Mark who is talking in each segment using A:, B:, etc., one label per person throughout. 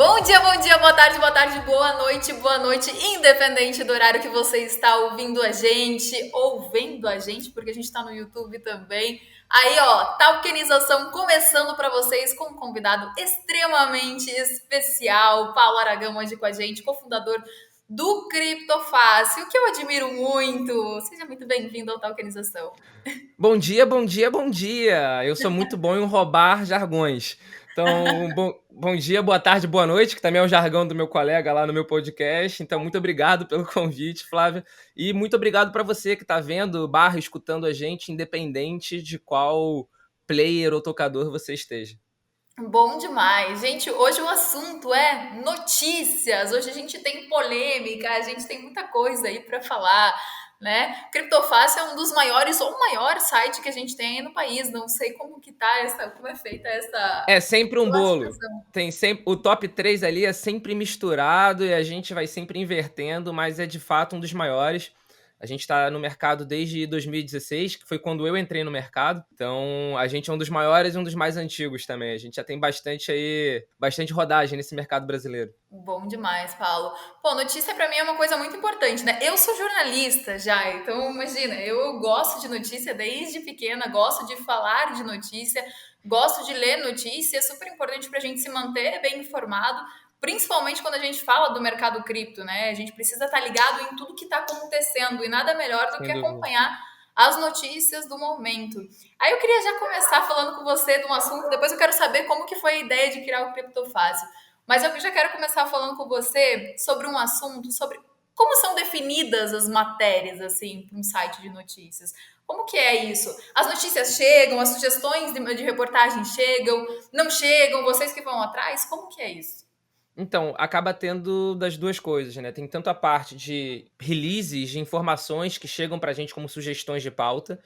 A: bom dia, boa tarde, boa noite, independente do horário que você está ouvindo a gente, ou vendo a gente, porque a gente está no YouTube também. Aí, ó, Talkenização começando para vocês com um convidado extremamente especial, Paulo Aragão hoje com a gente, cofundador do Criptofácil, que eu admiro muito. Seja muito bem-vindo ao Talkenização.
B: Bom dia, bom dia, bom dia! Eu sou muito bom em roubar jargões. Então, bom dia, boa tarde, boa noite, que também é o jargão do meu colega lá no meu podcast. Então, muito obrigado pelo convite, Flávia. E muito obrigado para você que está vendo, escutando a gente, independente de qual player ou tocador você esteja.
A: Bom demais. Gente, hoje o assunto é notícias. Hoje a gente tem polêmica, a gente tem muita coisa aí para falar, né? Criptofácil é um dos maiores ou o maior site que a gente tem aí no país. Não sei como que tá como é feita essa
B: É sempre um bolo.
A: classificação.
B: Tem sempre o top 3 ali é sempre misturado e a gente vai sempre invertendo, mas é de fato um dos maiores. A gente está no mercado desde 2016, que foi quando eu entrei no mercado. Então, a gente é um dos maiores e um dos mais antigos também. A gente já tem bastante rodagem nesse mercado brasileiro.
A: Bom demais, Paulo. Pô, notícia para mim é uma coisa muito importante, né? Eu sou jornalista já, então imagina, eu gosto de notícia desde pequena, gosto de falar de notícia, gosto de ler notícia, é super importante para a gente se manter bem informado, principalmente quando a gente fala do mercado cripto, né? A gente precisa estar ligado em tudo que está acontecendo e nada melhor do que
B: Sem dúvida.
A: acompanhar as notícias do momento. Aí eu queria já começar falando com você de um assunto, depois eu quero saber como que foi a ideia de criar o Criptofácil. Mas eu já quero começar falando com você sobre um assunto, sobre como são definidas as matérias, assim, para um site de notícias. Como que é isso? As notícias chegam, as sugestões de reportagem chegam, não chegam, vocês que vão atrás, como que é isso?
B: Então, acaba tendo das duas coisas, né? Tem tanto a parte de releases de informações que chegam pra gente como sugestões de pauta,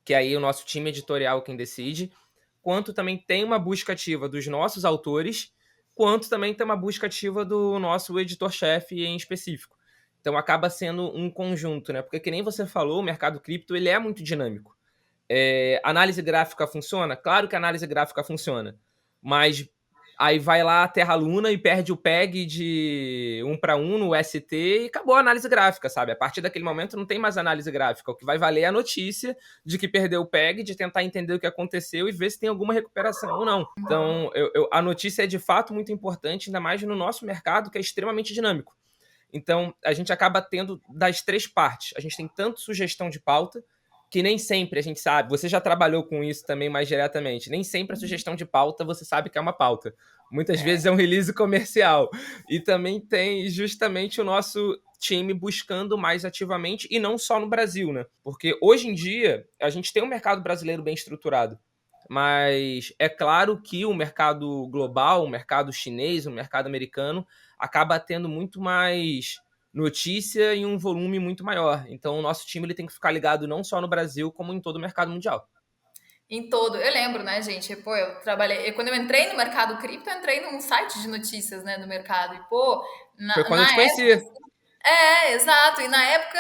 B: que aí o nosso time editorial quem decide, quanto também tem uma busca ativa dos nossos autores, quanto também tem uma busca ativa do nosso editor-chefe em específico. Então acaba sendo um conjunto, né? Porque que nem você falou, o mercado cripto ele é muito dinâmico. Análise gráfica funciona? Claro que a análise gráfica funciona, mas aí vai lá a Terra Luna e perde o PEG de 1 para 1 no ST e acabou a análise gráfica, sabe? A partir daquele momento não tem mais análise gráfica. O que vai valer é a notícia de que perdeu o PEG, de tentar entender o que aconteceu e ver se tem alguma recuperação ou não. Então, a notícia é de fato muito importante, ainda mais no nosso mercado, que é extremamente dinâmico. Então, a gente acaba tendo das três partes. A gente tem tanto sugestão de pauta, que nem sempre a gente sabe, você já trabalhou com isso também mais diretamente, nem sempre a sugestão de pauta você sabe que é uma pauta. Muitas vezes é um release comercial. E também tem justamente o nosso time buscando mais ativamente, e não só no Brasil, né? Porque hoje em dia a gente tem um mercado brasileiro bem estruturado. Mas é claro que o mercado global, o mercado chinês, o mercado americano, acaba tendo muito mais notícia em um volume muito maior. Então, o nosso time ele tem que ficar ligado não só no Brasil, como em todo o mercado mundial.
A: Em todo, eu lembro, né, gente? Pô, eu trabalhei. Quando eu entrei no mercado cripto, eu entrei num site de notícias, né, do mercado. E, pô,
B: Foi quando eu
A: na
B: te
A: época.
B: conheci.
A: Exato. E na época,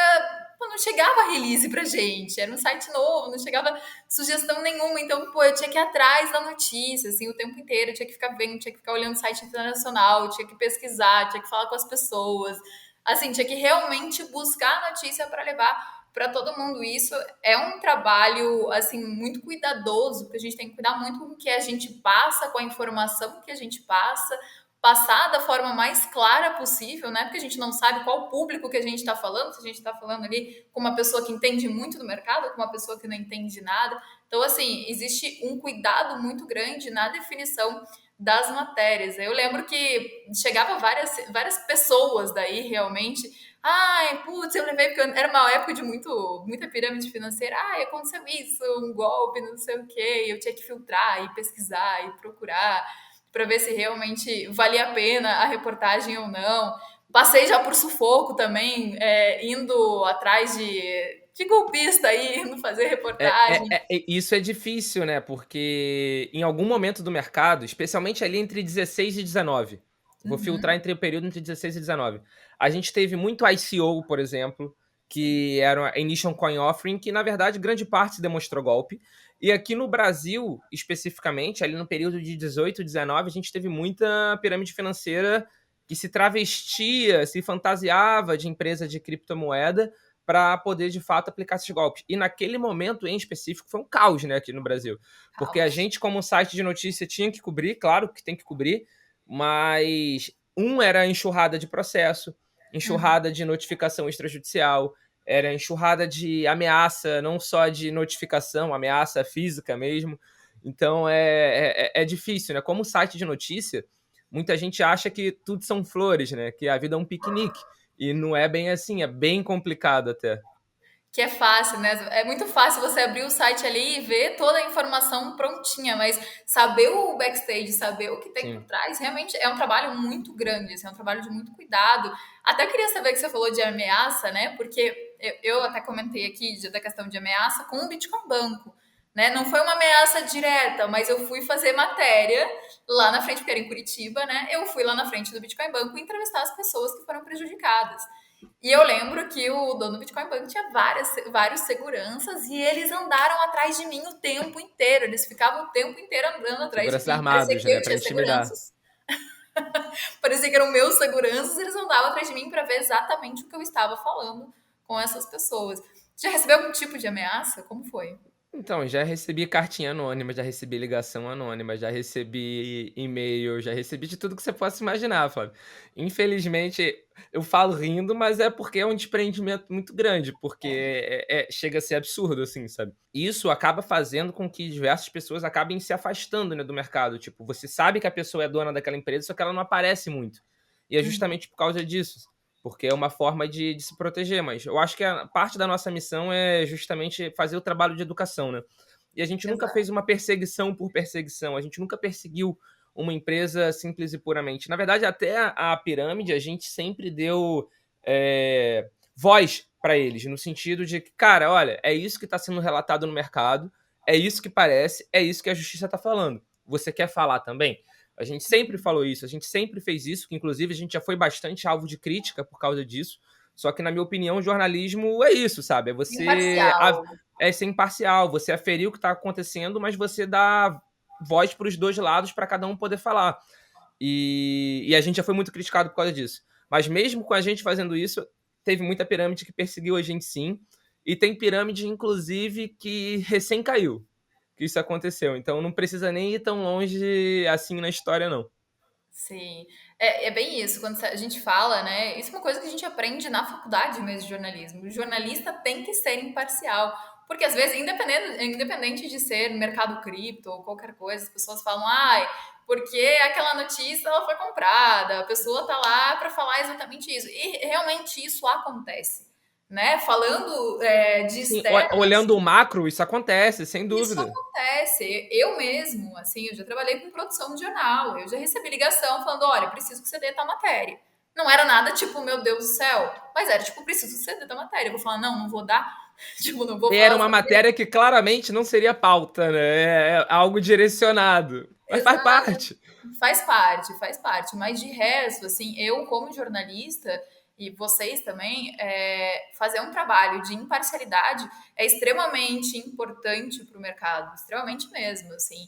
A: pô, não chegava release pra gente. Era um site novo, não chegava sugestão nenhuma. Então, pô, eu tinha que ir atrás da notícia, assim, o tempo inteiro. Eu tinha que ficar vendo, tinha que ficar olhando site internacional, tinha que pesquisar, tinha que falar com as pessoas. Assim, tinha que realmente buscar a notícia para levar para todo mundo. Isso é um trabalho, assim, muito cuidadoso, porque a gente tem que cuidar muito com o que a gente passa, com a informação que a gente passa, passar da forma mais clara possível, né? Porque a gente não sabe qual público que a gente está falando, se a gente está falando ali com uma pessoa que entende muito do mercado, com uma pessoa que não entende nada. Então, assim, existe um cuidado muito grande na definição das matérias. Eu lembro que chegava várias pessoas daí realmente. Ai, putz, eu levei porque era uma época de muita pirâmide financeira. Ai, aconteceu isso, um golpe, não sei o quê. Eu tinha que filtrar e pesquisar e procurar para ver se realmente valia a pena a reportagem ou não. Passei já por sufoco também, indo atrás de golpista aí, indo fazer reportagem.
B: Isso é difícil, né? Porque em algum momento do mercado, especialmente ali entre 16 e 19, vou filtrar entre o período entre 16 e 19, a gente teve muito ICO, por exemplo, que era a Initial Coin Offering, que na verdade grande parte se demonstrou golpe, E aqui no Brasil, especificamente, ali no período de 18, 19, a gente teve muita pirâmide financeira que se travestia, se fantasiava de empresa de criptomoeda para poder, de fato, aplicar esses golpes. E naquele momento, em específico, foi um caos, né, aqui no Brasil. Porque a
A: Caos.
B: gente, como site de notícia, tinha que cobrir, claro que tem que cobrir, mas era enxurrada de processo,
A: Uhum.
B: enxurrada de notificação extrajudicial, era enxurrada de ameaça, não só de notificação, ameaça física mesmo. Então é difícil, né? Como site de notícia, muita gente acha que tudo são flores, né? Que a vida é um piquenique. E não é bem assim, é bem complicado até.
A: Que é fácil, né? É muito fácil você abrir o site ali e ver toda a informação prontinha, mas saber o backstage, saber o que tem por
B: Sim.
A: trás, realmente é um trabalho muito grande, assim, é um trabalho de muito cuidado. Até queria saber que você falou de ameaça, né? Porque eu até comentei aqui da questão de ameaça com o Bitcoin Banco, né? Não foi uma ameaça direta, mas eu fui fazer matéria lá na frente, porque era em Curitiba, né? Eu fui lá na frente do Bitcoin Banco entrevistar as pessoas que foram prejudicadas. E eu lembro que o dono do Bitcoin Bank tinha vários seguranças e eles andaram atrás de mim o tempo inteiro. Eles ficavam o tempo inteiro andando atrás de
B: Seguranças
A: mim. Parecia
B: armados,
A: que
B: né?
A: eu
B: Pra
A: tinha
B: intimidar.
A: seguranças. Parecia que eram meus seguranças. Eles andavam atrás de mim para ver exatamente o que eu estava falando com essas pessoas. Já recebeu algum tipo de ameaça? Como foi?
B: Então, já recebi cartinha anônima, já recebi ligação anônima, já recebi e-mail, já recebi de tudo que você possa imaginar, Flávio. Infelizmente, eu falo rindo, mas é porque é um desprendimento muito grande, porque
A: É.
B: chega a ser absurdo, assim, sabe? E isso acaba fazendo com que diversas pessoas acabem se afastando, né, do mercado. Tipo, você sabe que a pessoa é dona daquela empresa, só que ela não aparece muito. E é
A: Uhum.
B: justamente por causa disso, porque é uma forma de se proteger. Mas eu acho que a parte da nossa missão é justamente fazer o trabalho de educação, né? E a gente nunca fez
A: Exato.
B: uma perseguição por perseguição, a gente nunca perseguiu uma empresa simples e puramente. Na verdade, até a pirâmide, a gente sempre deu voz para eles, no sentido de que, cara, olha, é isso que está sendo relatado no mercado, é isso que parece, é isso que a justiça está falando. Você quer falar também? A gente sempre falou isso, a gente sempre fez isso, que inclusive a gente já foi bastante alvo de crítica por causa disso. Só que, na minha opinião, o jornalismo é isso, sabe?
A: Imparcial.
B: É ser imparcial, você aferir o que está acontecendo, mas você dá voz para os dois lados para cada um poder falar. E a gente já foi muito criticado por causa disso. Mas mesmo com a gente fazendo isso, teve muita pirâmide que perseguiu a gente sim. E tem pirâmide, inclusive, que recém caiu. Que isso aconteceu. Então não precisa nem ir tão longe assim na história, não.
A: Sim, é bem isso. Quando a gente fala, né? Isso é uma coisa que a gente aprende na faculdade mesmo de jornalismo. O jornalista tem que ser imparcial, porque às vezes, independente de ser mercado cripto ou qualquer coisa, as pessoas falam, ai, porque aquela notícia ela foi comprada, a pessoa tá lá para falar exatamente isso. E realmente isso acontece, né? Falando de
B: Sim,
A: externos,
B: olhando o macro, isso acontece, sem
A: isso
B: dúvida.
A: acontece. Eu mesmo, assim, eu já trabalhei com produção de jornal. Eu já recebi ligação falando: olha, preciso que você dê tal matéria. Não era nada tipo, meu Deus do céu, mas era tipo, preciso que você dê tal matéria. Eu vou falar: não, não vou dar. Tipo, não vou
B: E era
A: falar
B: uma
A: sobre
B: matéria que claramente não seria pauta, né? É algo direcionado. Mas faz
A: Exato.
B: parte.
A: Faz parte, faz parte. Mas de resto, assim, eu como jornalista e vocês também, fazer um trabalho de imparcialidade é extremamente importante para o mercado, extremamente mesmo, assim.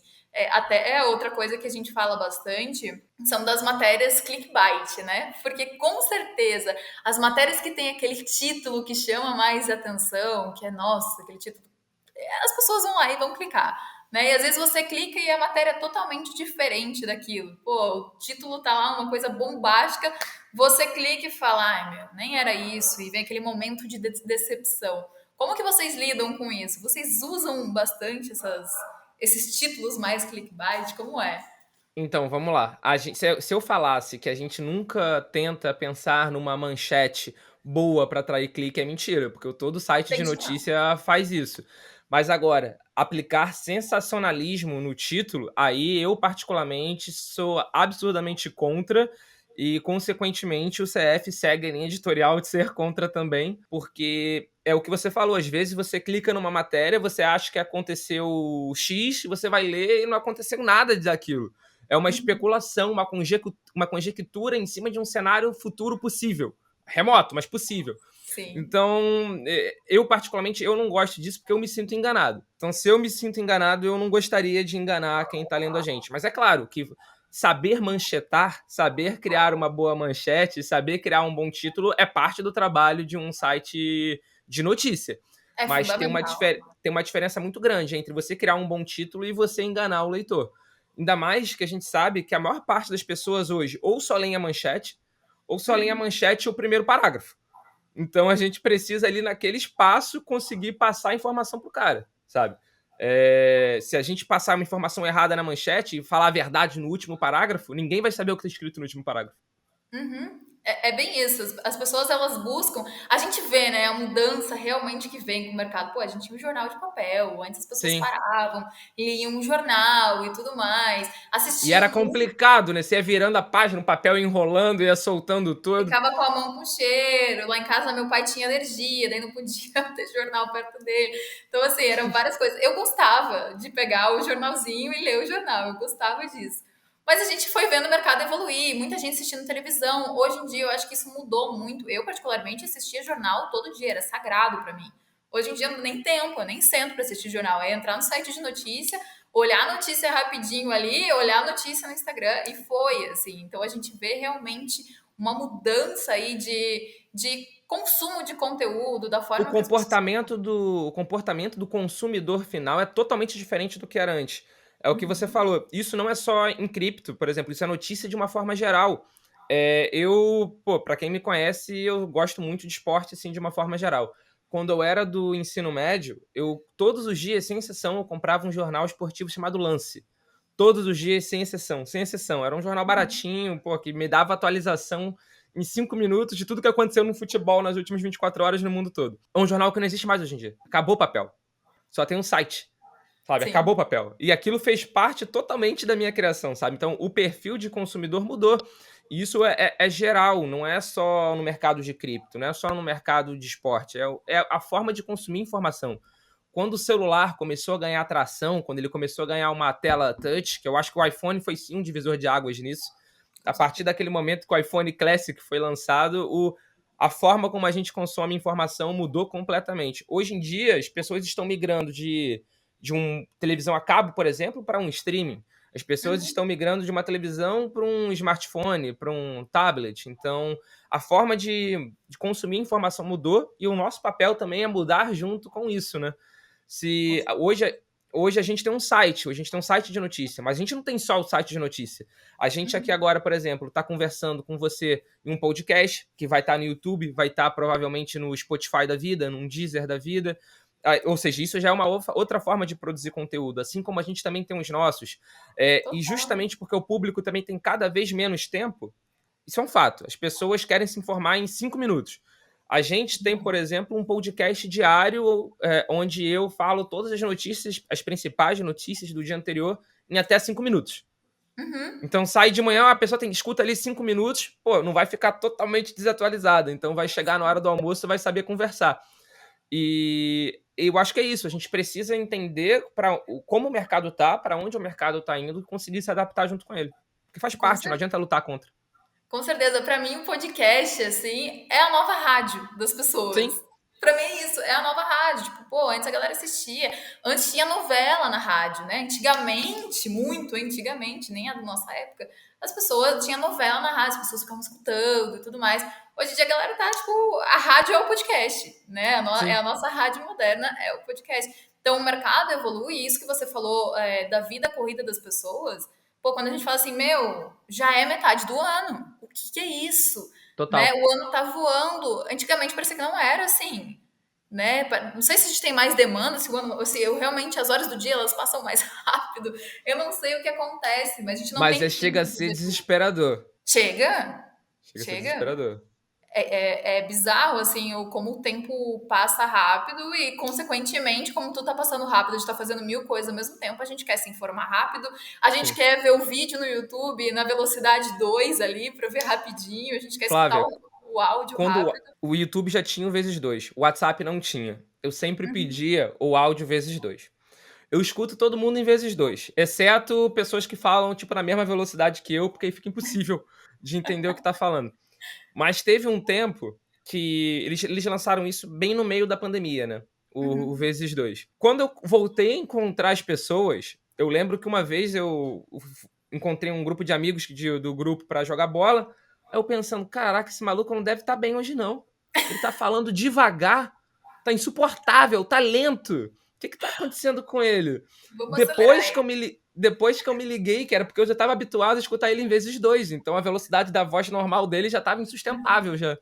A: Até é outra coisa que a gente fala bastante são das matérias clickbait, né? Porque com certeza as matérias que têm aquele título que chama mais atenção, que é nossa, aquele título, as pessoas vão lá e vão clicar. Né? E às vezes você clica e a matéria é totalmente diferente daquilo. Pô, o título tá lá, uma coisa bombástica, você clica e fala, ai meu, nem era isso, e vem aquele momento de decepção. Como que vocês lidam com isso? Vocês usam bastante esses títulos mais clickbait? Como é?
B: Então, vamos lá. Se eu falasse que a gente nunca tenta pensar numa manchete boa para atrair clique, é mentira, porque todo site de
A: Entendi, não.
B: notícia faz isso. Mas agora, aplicar sensacionalismo no título, aí eu particularmente sou absurdamente contra e, consequentemente, o CF segue a linha editorial de ser contra também, porque é o que você falou, às vezes você clica numa matéria, você acha que aconteceu X, você vai ler e não aconteceu nada daquilo. É uma especulação, uma conjectura em cima de um cenário futuro possível. Remoto, mas possível.
A: Sim.
B: Então, eu particularmente, eu não gosto disso porque eu me sinto enganado. Então, se eu me sinto enganado, eu não gostaria de enganar quem está lendo a gente. Mas é claro que saber manchetar, saber criar uma boa manchete, saber criar um bom título é parte do trabalho de um site de notícia.
A: É
B: Mas
A: fundamental.
B: tem uma diferença muito grande entre você criar um bom título e você enganar o leitor. Ainda mais que a gente sabe que a maior parte das pessoas hoje ou só leem a manchete, ou só leem a manchete e o primeiro parágrafo. Então a gente precisa ali naquele espaço conseguir passar a informação pro cara, sabe? Se a gente passar uma informação errada na manchete e falar a verdade no último parágrafo, ninguém vai saber o que está escrito no último parágrafo.
A: Uhum. É bem isso. As pessoas elas buscam. A gente vê, né, a mudança realmente que vem com o mercado. Pô, a gente tinha um jornal de papel. Antes as pessoas
B: Sim.
A: paravam, liam um jornal e tudo mais,
B: E
A: assistiam
B: era
A: música,
B: complicado, né? Você ia virando a página, o papel enrolando, ia soltando todo.
A: ficava com a mão com cheiro. Lá em casa meu pai tinha alergia, daí não podia ter jornal perto dele. Então, assim, eram várias coisas. Eu gostava de pegar o jornalzinho e ler o jornal. Eu gostava disso. Mas a gente foi vendo o mercado evoluir, muita gente assistindo televisão. Hoje em dia eu acho que isso mudou muito. Eu, particularmente, assistia jornal todo dia, era sagrado para mim. Hoje em dia não nem tempo, eu nem sento para assistir jornal. É entrar no site de notícia, olhar a notícia rapidinho ali, olhar a notícia no Instagram e foi, assim. Então a gente vê realmente uma mudança aí de consumo de conteúdo, da
B: O
A: forma que as pessoas.
B: comportamento do consumidor final é totalmente diferente do que era antes. É o que você falou. Isso não é só em cripto, por exemplo, isso é notícia de uma forma geral. Para quem me conhece, eu gosto muito de esporte, assim, de uma forma geral. Quando eu era do ensino médio, eu todos os dias, sem exceção, eu comprava um jornal esportivo chamado Lance. Todos os dias, sem exceção, sem exceção. Era um jornal baratinho, que me dava atualização em 5 minutos de tudo que aconteceu no futebol nas últimas 24 horas no mundo todo. É um jornal que não existe mais hoje em dia. Acabou o papel. Só tem um site, sabe? Acabou
A: Sim.
B: o papel. E aquilo fez parte totalmente da minha criação, sabe? Então, o perfil de consumidor mudou. E isso é geral, não é só no mercado de cripto, não é só no mercado de esporte. É a forma de consumir informação. Quando o celular começou a ganhar atração, quando ele começou a ganhar uma tela touch, que eu acho que o iPhone foi sim um divisor de águas nisso, a partir daquele momento que o iPhone Classic foi lançado, a forma como a gente consome informação mudou completamente. Hoje em dia, as pessoas estão migrando de uma televisão a cabo, por exemplo, para um streaming. As pessoas
A: Uhum.
B: estão migrando de uma televisão para um smartphone, para um tablet. Então, a forma de consumir informação mudou e o nosso papel também é mudar junto com isso, né? Se hoje a gente tem um site, hoje a gente tem um site de notícia, mas a gente não tem só o site de notícia. A gente aqui agora, por exemplo, está conversando com você em um podcast que vai estar no YouTube, vai estar provavelmente no Spotify da vida, num Deezer da vida. Ou seja, isso já é uma outra forma de produzir conteúdo, assim como a gente também tem os nossos. E
A: Total.
B: justamente porque o público também tem cada vez menos tempo, isso é um fato. As pessoas querem se informar em 5 minutos. A gente tem, por exemplo, um podcast diário onde eu falo todas as notícias, as principais notícias do dia anterior, em até 5 minutos.
A: Uhum.
B: Então sai de manhã, a pessoa escuta ali 5 minutos, não vai ficar totalmente desatualizada. Então vai chegar na hora do almoço e vai saber conversar. E eu acho que é isso. A gente precisa entender como o mercado tá, para onde o mercado tá indo, e conseguir se adaptar junto com ele. Porque faz
A: Com
B: parte, não adianta lutar contra.
A: Com certeza, para mim o podcast, assim, é a nova rádio das pessoas.
B: Sim,
A: Para mim é isso, é a nova rádio. Tipo, pô, antes a galera assistia. Antes tinha novela na rádio, né? Antigamente, muito antigamente, nem a da nossa época, as pessoas tinham novela na rádio, as pessoas ficavam escutando e tudo mais. Hoje em dia a galera tá, tipo, a rádio é o podcast, né? É
B: sim.
A: a nossa rádio moderna, é o podcast. Então o mercado evolui, e isso que você falou da vida corrida das pessoas. Pô, quando a gente fala assim, meu, já é metade do ano. O que é isso? Né?
B: Total.
A: O ano tá voando. Antigamente parecia que não era assim, né? Não sei se a gente tem mais demanda, se o ano, se eu realmente as horas do dia elas passam mais rápido. Eu não sei o que acontece, mas a gente não
B: Mas
A: tem
B: chega a
A: tempo.
B: ser desesperador.
A: Chega,
B: Chega a ser
A: chega.
B: desesperador.
A: É bizarro, assim, como o tempo passa rápido e, consequentemente, como tudo tá passando rápido, a gente tá fazendo mil coisas ao mesmo tempo, a gente quer se informar rápido, a gente
B: Sim.
A: quer ver o vídeo no YouTube na velocidade 2 ali para ver rapidinho, a gente quer escutar
B: Flávia,
A: o áudio
B: quando
A: rápido.
B: o YouTube já tinha o vezes dois, o WhatsApp não tinha. Eu sempre
A: Uhum.
B: pedia o áudio vezes dois. Eu escuto todo mundo em vezes dois, exceto pessoas que falam, tipo, na mesma velocidade que eu, porque aí fica impossível de entender o que tá falando. Mas teve um tempo que eles lançaram isso bem no meio da pandemia, né? O
A: Uhum.
B: vezes 2. Quando eu voltei a encontrar as pessoas, eu lembro que uma vez eu encontrei um grupo de amigos do grupo pra jogar bola. Aí eu pensando, caraca, esse maluco não deve estar bem hoje, não. Ele tá falando devagar, tá insuportável, tá lento. O que tá acontecendo com ele?
A: Vamos acelerar
B: Depois que eu
A: aí.
B: depois que eu me liguei, que era porque eu já estava habituado a escutar ele em vezes 2, então a velocidade da voz normal dele já estava insustentável já.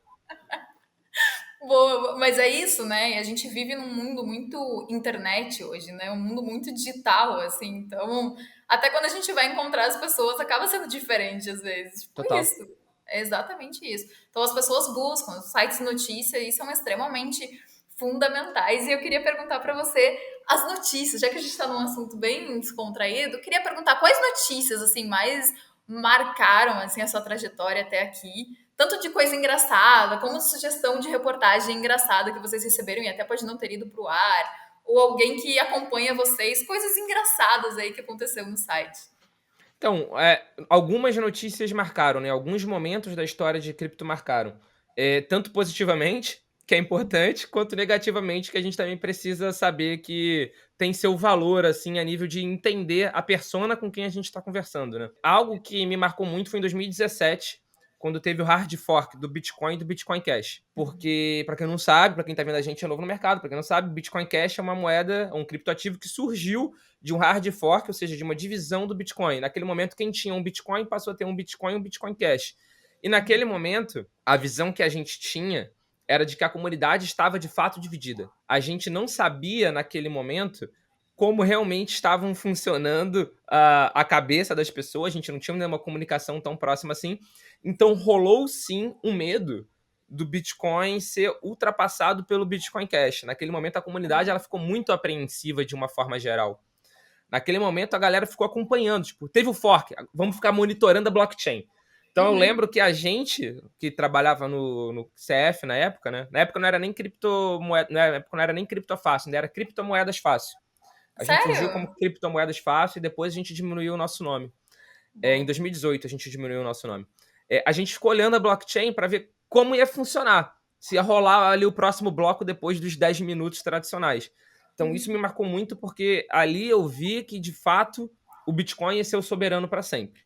A: Boa, mas é isso, né? E a gente vive num mundo muito internet hoje, né? Um mundo muito digital, assim. Então, até quando a gente vai encontrar as pessoas, acaba sendo diferente às vezes. Tipo
B: Total.
A: isso. É exatamente isso. Então, as pessoas buscam os sites de notícia e são extremamente fundamentais. E eu queria perguntar para você as notícias, já que a gente está num assunto bem descontraído, eu queria perguntar quais notícias assim mais marcaram assim a sua trajetória até aqui, tanto de coisa engraçada, como de sugestão de reportagem engraçada que vocês receberam e até pode não ter ido para o ar, ou alguém que acompanha vocês, coisas engraçadas aí que aconteceu no site.
B: Então, algumas notícias marcaram, né? Alguns momentos da história de cripto marcaram. Tanto positivamente, que é importante, quanto negativamente, que a gente também precisa saber que tem seu valor, assim, a nível de entender a persona com quem a gente está conversando, né? Algo que me marcou muito foi em 2017, quando teve o hard fork do Bitcoin e do Bitcoin Cash. Porque, para quem não sabe, para quem tá vendo a gente é novo no mercado, para quem não sabe, Bitcoin Cash é uma moeda, um criptoativo que surgiu de um hard fork, ou seja, de uma divisão do Bitcoin. Naquele momento, quem tinha um Bitcoin passou a ter um Bitcoin e um Bitcoin Cash. E naquele momento, a visão que a gente tinha era de que a comunidade estava de fato dividida. A gente não sabia naquele momento como realmente estavam funcionando a cabeça das pessoas, a gente não tinha nenhuma comunicação tão próxima assim. Então rolou sim um medo do Bitcoin ser ultrapassado pelo Bitcoin Cash. Naquele momento, a comunidade ela ficou muito apreensiva de uma forma geral. Naquele momento, a galera ficou acompanhando. Tipo, teve o fork, vamos ficar monitorando a blockchain. Então, eu
A: Uhum.
B: lembro que a gente, que trabalhava no CF na época, né? Na época não era nem criptomoeda, na época não era nem criptofácil, ainda era criptomoedas fácil. A gente surgiu
A: Sério?
B: como criptomoedas fácil e depois a gente diminuiu o nosso nome. Em
A: Boa.
B: 2018, a gente diminuiu o nosso nome. A gente ficou olhando a blockchain para ver como ia funcionar. Se ia rolar ali o próximo bloco depois dos 10 minutos tradicionais. Então, isso me marcou muito porque ali eu vi que, de fato, o Bitcoin ia ser o soberano para sempre.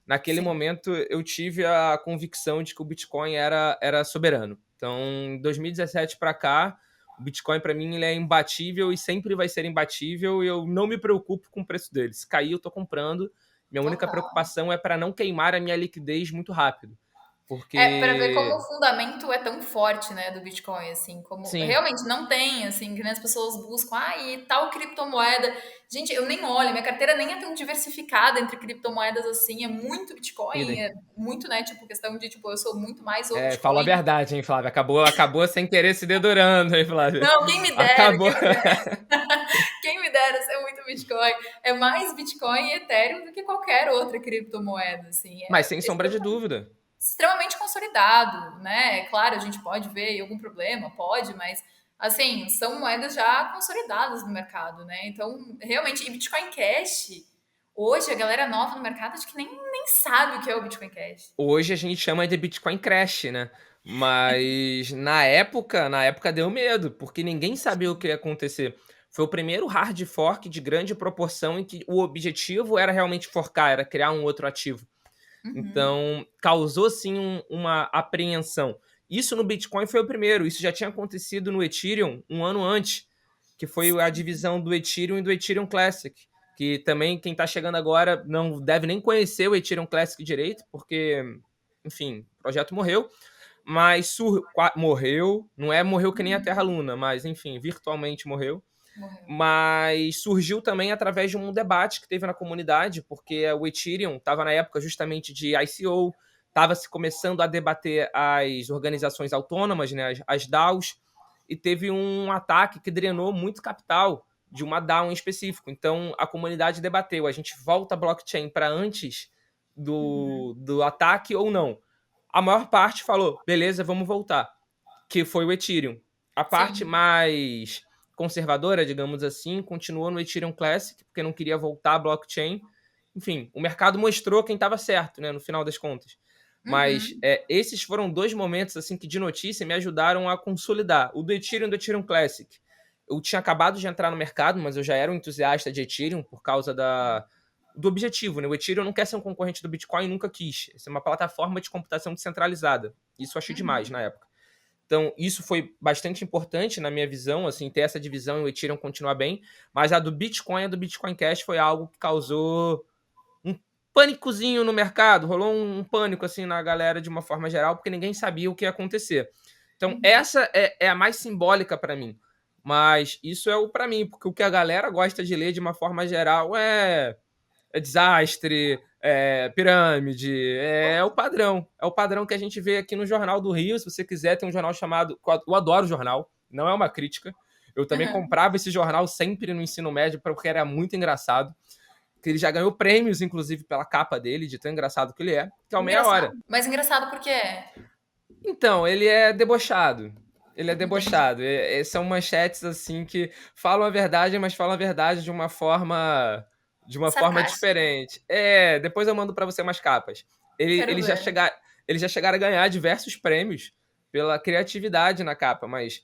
B: Naquele
A: Sim.
B: momento, eu tive a convicção de que o Bitcoin era soberano. Então, em 2017 para cá, o Bitcoin, para mim, ele é imbatível e sempre vai ser imbatível. E eu não me preocupo com o preço dele. Se cair, eu estou comprando. Minha única
A: Total.
B: preocupação é para não queimar a minha liquidez muito rápido.
A: É, para ver como o
B: Porque,
A: fundamento é tão forte, né, do Bitcoin, assim, como
B: sim,
A: realmente não tem, assim, que nem as pessoas buscam, e tal criptomoeda. Gente, eu nem olho, minha carteira nem é tão diversificada entre criptomoedas assim, é muito Bitcoin,
B: idem.
A: é muito, né, tipo, questão de, tipo, eu sou muito mais o
B: Falou a
A: Bitcoin.
B: verdade, hein, Flávio? Acabou sem querer se dedurando, hein, Flávio?
A: Não, quem me dera,
B: Acabou.
A: quem me dera, quem me dera ser muito Bitcoin. É mais Bitcoin e Ethereum do que qualquer outra criptomoeda, assim,
B: Mas sem sombra de dúvida.
A: extremamente consolidado, né? Claro, a gente pode ver algum problema, pode, mas assim, são moedas já consolidadas no mercado, né? Então, realmente, e Bitcoin Cash, hoje a galera nova no mercado acho que nem sabe o que é o Bitcoin Cash.
B: Hoje a gente chama de Bitcoin Crash, né? Mas na época deu medo, porque ninguém sabia o que ia acontecer. Foi o primeiro hard fork de grande proporção em que o objetivo era realmente forcar, era criar um outro ativo.
A: Uhum.
B: Então, causou sim uma apreensão. Isso no Bitcoin foi o primeiro, isso já tinha acontecido no Ethereum um ano antes, que foi a divisão do Ethereum e do Ethereum Classic, que também quem está chegando agora não deve nem conhecer o Ethereum Classic direito, porque, enfim, o projeto morreu, mas morreu, não é morreu que nem a Terra Luna, mas enfim, virtualmente morreu,
A: Morreu.
B: mas surgiu também através de um debate que teve na comunidade, porque o Ethereum estava na época justamente de ICO, estava se começando a debater as organizações autônomas, né, as DAOs, e teve um ataque que drenou muito capital de uma DAO em específico. Então a comunidade debateu, a gente volta a blockchain para antes do ataque ou não? A maior parte falou, beleza, vamos voltar, que foi o Ethereum. A parte
A: Sim.
B: mais conservadora, digamos assim, continuou no Ethereum Classic, porque não queria voltar a blockchain. Enfim, o mercado mostrou quem estava certo, né, no final das contas. Mas
A: Uhum.
B: esses foram 2 momentos assim que de notícia me ajudaram a consolidar. O do Ethereum e do Ethereum Classic. Eu tinha acabado de entrar no mercado, mas eu já era um entusiasta de Ethereum por causa do objetivo, né? O Ethereum não quer ser um concorrente do Bitcoin, nunca quis. Isso é uma plataforma de computação descentralizada. Isso eu achei demais
A: Uhum.
B: na época. Então, isso foi bastante importante na minha visão, assim, ter essa divisão e o Ethereum continuar bem. Mas a do Bitcoin Cash, foi algo que causou um pânicozinho no mercado. Rolou um pânico, assim, na galera de uma forma geral, porque ninguém sabia o que ia acontecer. Então,
A: Uhum.
B: essa é a mais simbólica para mim. Mas isso é o para mim, porque o que a galera gosta de ler de uma forma geral é desastre, é pirâmide, é o padrão. É o padrão que a gente vê aqui no Jornal do Rio. Se você quiser, tem um jornal chamado. Eu adoro o jornal, não é uma crítica. Eu também
A: Uhum.
B: comprava esse jornal sempre no ensino médio, porque era muito engraçado. Que ele já ganhou prêmios, inclusive, pela capa dele, de tão engraçado que ele é, que é o Meia
A: Engraçado.
B: Hora.
A: Mas engraçado porque
B: Então, ele é debochado. Ele é
A: entendi.
B: debochado. São manchetes assim que falam a verdade, mas falam a verdade de uma forma
A: Sarcástico.
B: diferente. É, depois eu mando para você umas capas. Ele,
A: Quero
B: ele já
A: ver.
B: chega, eles já chegaram a ganhar diversos prêmios pela criatividade na capa, mas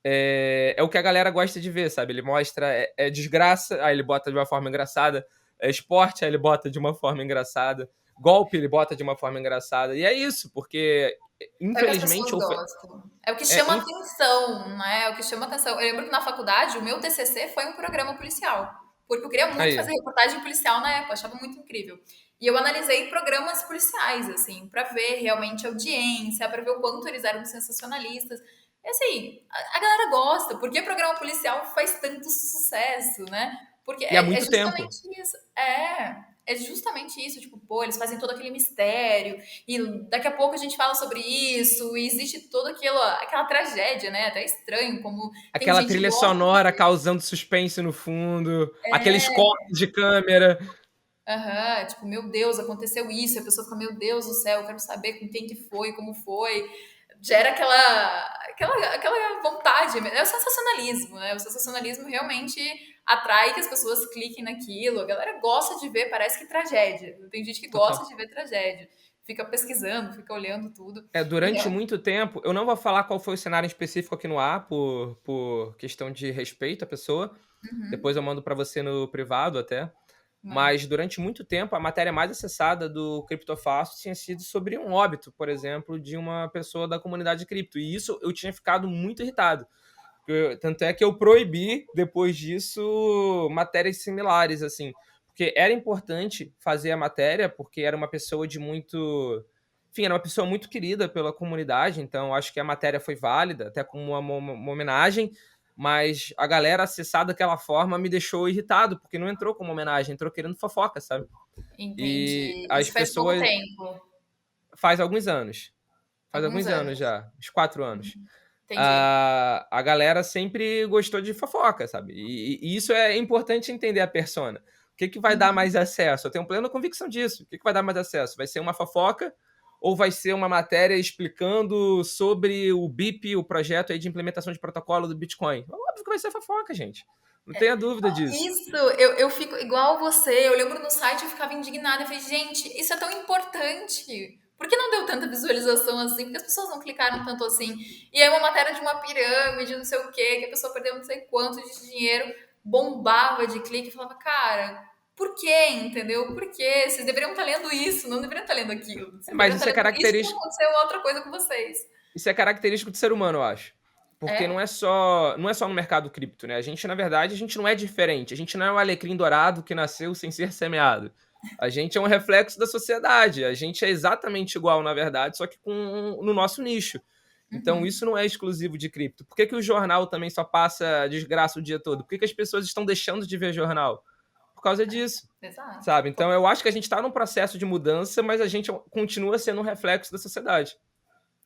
B: é o que a galera gosta de ver, sabe? Ele mostra desgraça, aí ele bota de uma forma engraçada, esporte, aí ele bota de uma forma engraçada, golpe, ele bota de uma forma engraçada. E é isso, porque
A: É o que as pessoas
B: infelizmente
A: gostam. É o que
B: é,
A: chama
B: inf-
A: atenção, né? É o que chama atenção. Eu lembro que na faculdade, o meu TCC foi um programa policial. Porque eu queria muito
B: aí,
A: fazer reportagem policial na época, eu achava muito incrível. E eu analisei programas policiais, assim, pra ver realmente a audiência, pra ver o quanto eles eram sensacionalistas. E assim, a galera gosta. Por que programa policial faz tanto sucesso, né? Porque
B: e há
A: é
B: muito tempo.
A: justamente isso. É justamente isso. Tipo, pô, eles fazem todo aquele mistério. E daqui a pouco a gente fala sobre isso, e existe toda aquela tragédia, né? Até estranho, como tem
B: Aquela
A: gente que
B: trilha
A: gosta
B: sonora
A: de.
B: causando suspense no fundo, aqueles cortes de câmera.
A: Aham, tipo, meu Deus, aconteceu isso, e a pessoa fica, meu Deus do céu, eu quero saber com quem que foi, como foi. Gera aquela vontade, é o sensacionalismo, né? O sensacionalismo realmente atrai que as pessoas cliquem naquilo. A galera gosta de ver, parece que tragédia. Tem gente que gosta
B: Total.
A: de ver tragédia. Fica pesquisando, fica olhando tudo. E
B: Durante muito tempo, eu não vou falar qual foi o cenário específico aqui no ar, por questão de respeito à pessoa. Depois eu mando para você no privado até.
A: manda.
B: Mas durante muito tempo, a matéria mais acessada do Criptofácil tinha sido sobre um óbito, por exemplo, de uma pessoa da comunidade cripto. E isso eu tinha ficado muito irritado. Tanto é que eu proibi, depois disso, matérias similares, assim. Porque era importante fazer a matéria, porque era uma pessoa de muito. Enfim, era uma pessoa muito querida pela comunidade, então acho que a matéria foi válida, até como uma homenagem, mas a galera acessar daquela forma me deixou irritado, porque não entrou como homenagem, entrou querendo fofoca, sabe? E
A: Entendi.
B: as
A: Isso faz pouco
B: pessoas.
A: tempo.
B: Faz alguns anos. Faz
A: Alguns
B: alguns anos
A: anos.
B: já, uns 4 anos.
A: Entendi.
B: A galera sempre gostou de fofoca, sabe? E isso é importante entender a persona. O que vai dar mais acesso? Eu tenho plena convicção disso. O que vai dar mais acesso? Vai ser uma fofoca ou vai ser uma matéria explicando sobre o BIP, o projeto aí de implementação de protocolo do Bitcoin? Óbvio que vai ser fofoca, gente. Não tenha dúvida disso.
A: Isso, eu fico igual você. Eu lembro no site, eu ficava indignada. Eu falei, gente, isso é tão importante. Por que não deu tanta visualização assim? Porque as pessoas não clicaram tanto assim. E aí uma matéria de uma pirâmide, não sei o quê, que a pessoa perdeu não sei quanto de dinheiro, bombava de clique. Eu falava, cara, por quê? Entendeu? Por quê? Vocês deveriam estar lendo isso, não deveriam estar lendo aquilo. Vocês
B: Mas
A: deveriam estar
B: isso é
A: lendo isso e
B: característico.
A: aconteceu outra coisa com vocês.
B: Isso é característico do ser humano, eu acho. Porque não
A: É?
B: é só, não é só no mercado cripto, né? A gente, na verdade, a gente não é diferente. A gente não é o alecrim dourado que nasceu sem ser semeado. A gente é um reflexo da sociedade. A gente é exatamente igual, na verdade, só que no nosso nicho. Então, isso não é exclusivo de cripto. Por que o jornal também só passa desgraça o dia todo? Por que as pessoas estão deixando de ver jornal? Por causa disso,
A: Exato.
B: sabe? Então, eu acho que a gente está num processo de mudança, mas a gente continua sendo um reflexo da sociedade.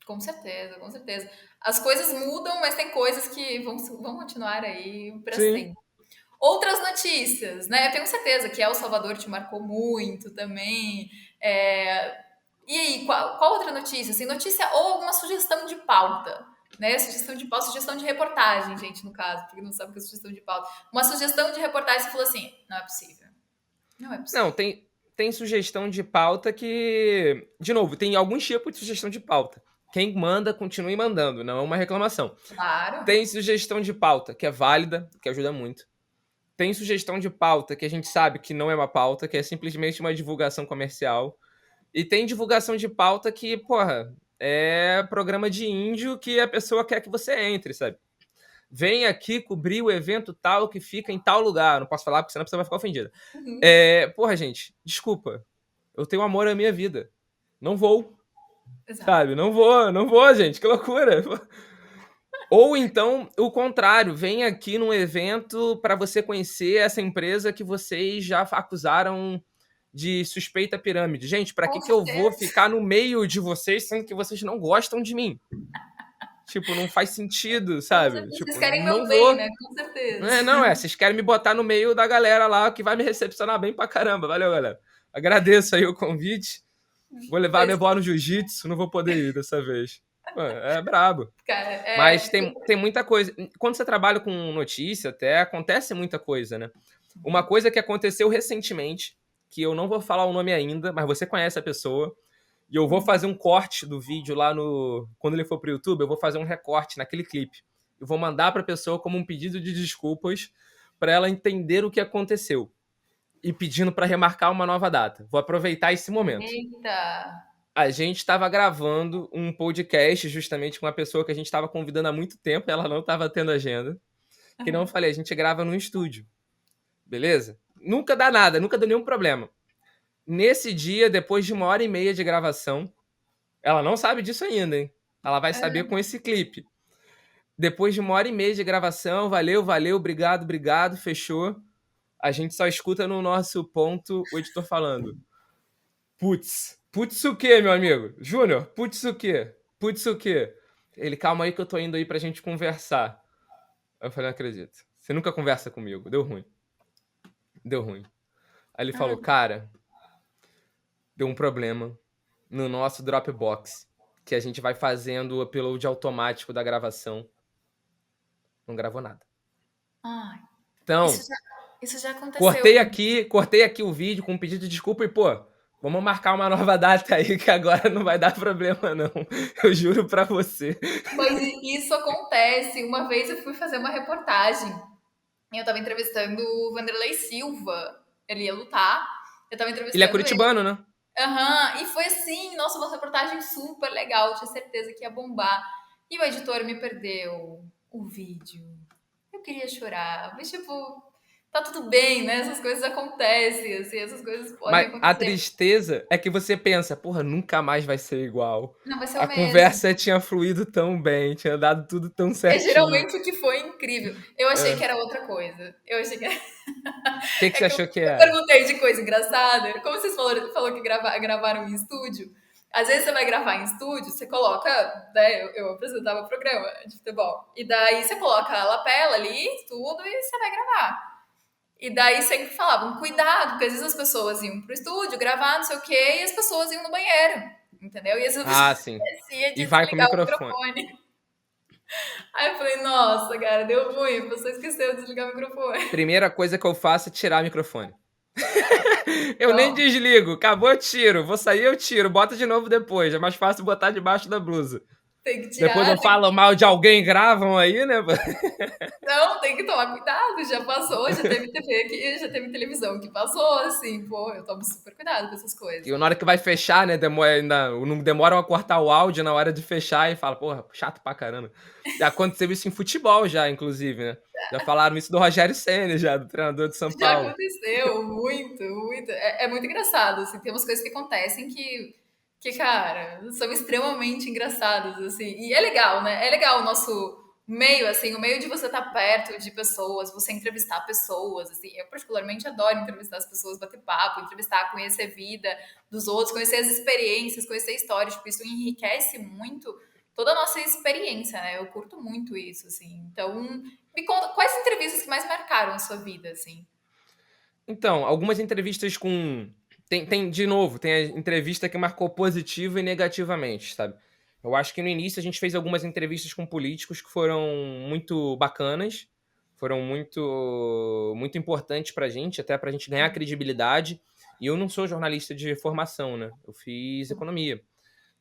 A: Com certeza, com certeza. As coisas mudam, mas tem coisas que vão continuar aí para
B: Sim.
A: sempre. Outras notícias, né? Eu tenho certeza que El Salvador te marcou muito também. É, E aí, qual outra notícia? Assim, notícia ou alguma sugestão de pauta, né? Sugestão de pauta, sugestão de reportagem, gente, no caso, porque não sabe o que é sugestão de pauta. Uma sugestão de reportagem, você falou assim, não é possível. Não é
B: Não,
A: possível.
B: tem sugestão de pauta que... De novo, tem alguns tipos de sugestão de pauta. Quem manda, continue mandando, não é uma reclamação.
A: Claro.
B: Tem sugestão de pauta que é válida, que ajuda muito. Tem sugestão de pauta que a gente sabe que não é uma pauta, que é simplesmente uma divulgação comercial. E tem divulgação de pauta que, porra, é programa de índio que a pessoa quer que você entre, sabe? Vem aqui cobrir o evento tal que fica em tal lugar. Não posso falar porque senão a pessoa vai ficar ofendida.
A: Uhum.
B: Porra, gente, desculpa. Eu tenho amor à minha vida. Não vou,
A: Exato.
B: sabe? Não vou, gente. Que loucura. Ou então, o contrário, vem aqui num evento para você conhecer essa empresa que vocês já acusaram de suspeita pirâmide. Gente, para
A: Com
B: que eu vou
A: certeza.
B: ficar no meio de vocês sendo que vocês não gostam de mim? Tipo, não faz sentido,
A: Com
B: sabe?
A: certeza. Vocês
B: Tipo,
A: querem
B: não
A: meu bem,
B: vou.
A: né? Com certeza.
B: Vocês querem me botar no meio da galera lá que vai me recepcionar bem pra caramba. Valeu, galera. Agradeço aí o convite. Vou levar minha
A: Pois,
B: avó no jiu-jitsu, não vou poder ir dessa vez. Mano, é brabo.
A: cara,
B: Mas tem muita coisa. Quando você trabalha com notícia, até acontece muita coisa, né? Uma coisa que aconteceu recentemente, que eu não vou falar o nome ainda, mas você conhece a pessoa. E eu vou fazer um corte do vídeo lá no. Quando ele for pro YouTube, eu vou fazer um recorte naquele clipe. Eu vou mandar pra pessoa como um pedido de desculpas para ela entender o que aconteceu. E pedindo para remarcar uma nova data. Vou aproveitar esse momento.
A: eita.
B: A gente estava gravando um podcast justamente com uma pessoa que a gente estava convidando há muito tempo, ela não estava tendo agenda. Que não falei, a gente grava num estúdio. Beleza? Nunca dá nada, nunca deu nenhum problema. Nesse dia, depois de 1h30 de gravação, ela não sabe disso ainda, hein? Ela vai saber com esse clipe. Depois de 1h30 de gravação, valeu, obrigado, fechou. A gente só escuta no nosso ponto o editor falando. Putz o quê, meu amigo? Júnior, putz o quê? Putz o quê? Ele, calma aí que eu tô indo aí pra gente conversar. Eu falei, não acredito. Você nunca conversa comigo. Deu ruim. Aí ele falou, cara, deu um problema no nosso Dropbox, que a gente vai fazendo o upload automático da gravação. Não gravou nada.
A: Ai,
B: Então,
A: isso já aconteceu.
B: cortei aqui o vídeo com um pedido de desculpa e, pô, vamos marcar uma nova data aí que agora não vai dar problema, não. Eu juro pra você.
A: Mas isso acontece. Uma vez eu fui fazer uma reportagem e eu tava entrevistando o Vanderlei Silva. Ele ia lutar. Eu tava
B: Ele é
A: entrevistando ele.
B: curitibano, né?
A: Aham, e foi assim, nossa, uma reportagem super legal. Tinha certeza que ia bombar. E o editor me perdeu o vídeo. Eu queria chorar, mas tipo, tá tudo bem, né? Essas coisas acontecem, assim, essas coisas podem
B: Mas a
A: acontecer.
B: tristeza é que você pensa, porra, nunca mais vai ser igual.
A: Não vai ser o
B: A
A: mesmo.
B: conversa tinha fluído tão bem, tinha dado tudo tão
A: É
B: certinho.
A: geralmente o que foi incrível. Eu achei
B: É.
A: que era outra coisa. Eu achei que era...
B: O que
A: É
B: você
A: que eu
B: achou que era?
A: perguntei de coisa engraçada. Como vocês falou que gravaram em estúdio, às vezes você vai gravar em estúdio, você coloca, né? Eu apresentava o programa de futebol. E daí você coloca a lapela ali, tudo, e você vai gravar. E daí sempre falavam, cuidado, porque às vezes as pessoas iam pro estúdio gravar, não sei o quê, e as pessoas iam no banheiro, entendeu? E às vezes a pessoa
B: Ah, sim.
A: esquecia
B: E
A: de
B: vai com o
A: desligar o
B: microfone.
A: microfone. Aí eu falei, nossa, cara, deu ruim, a pessoa esqueceu de desligar o microfone.
B: Primeira coisa que eu faço é tirar o microfone. Eu nem
A: Então,
B: desligo, acabou, eu tiro. Vou sair, eu tiro. Bota de novo depois. É mais fácil botar debaixo da blusa.
A: tem que
B: Depois
A: tirar,
B: eu falo mal de alguém, gravam aí, né?
A: não, tem que tomar cuidado, já passou, já teve TV aqui, já teve televisão que passou, assim, pô, eu tomo super cuidado com essas coisas.
B: E na hora que vai fechar, né? Não demoram a cortar o áudio na hora de fechar e fala, porra, chato pra caramba. Já aconteceu isso em futebol, já, inclusive, né? Já falaram isso do Rogério Ceni, já, do treinador de São
A: Já
B: Paulo.
A: aconteceu, muito, muito. É muito engraçado, assim, tem umas coisas que acontecem cara, são extremamente engraçadas, assim. E é legal, né? É legal o nosso meio, assim, o meio de você estar perto de pessoas, você entrevistar pessoas, assim. Eu particularmente adoro entrevistar as pessoas, bater papo, entrevistar, conhecer a vida dos outros, conhecer as experiências, conhecer histórias, tipo, isso enriquece muito toda a nossa experiência, né? Eu curto muito isso, assim. Então, me conta, quais entrevistas que mais marcaram a sua vida, assim?
B: Então, algumas entrevistas com. De novo, tem a entrevista que marcou positivo e negativamente, sabe? Eu acho que no início a gente fez algumas entrevistas com políticos que foram muito bacanas, foram muito importantes pra gente, até pra gente ganhar credibilidade. E eu não sou jornalista de formação, né? Eu fiz economia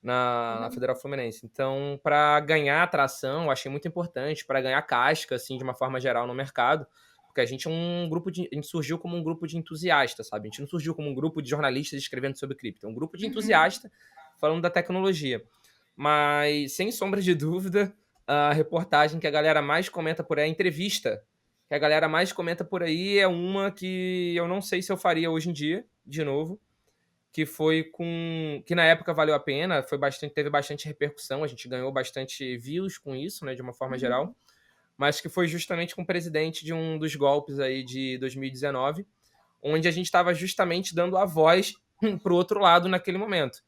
B: na Federal Fluminense. Então, para ganhar atração, eu achei muito importante, para ganhar casca, assim, de uma forma geral no mercado, porque a gente é um grupo a gente surgiu como um grupo de entusiastas, sabe? A gente não surgiu como um grupo de jornalistas escrevendo sobre cripto, é um grupo de
A: Uhum.
B: entusiastas falando da tecnologia. Mas, sem sombra de dúvida, a reportagem que a galera mais comenta por aí, a entrevista que a galera mais comenta por aí é uma que eu não sei se eu faria hoje em dia, de novo, que foi que na época valeu a pena, teve bastante repercussão, a gente ganhou bastante views com isso, né, de uma forma geral, mas que foi justamente com o presidente de um dos golpes aí de 2019, onde a gente estava justamente dando a voz pro outro lado naquele momento.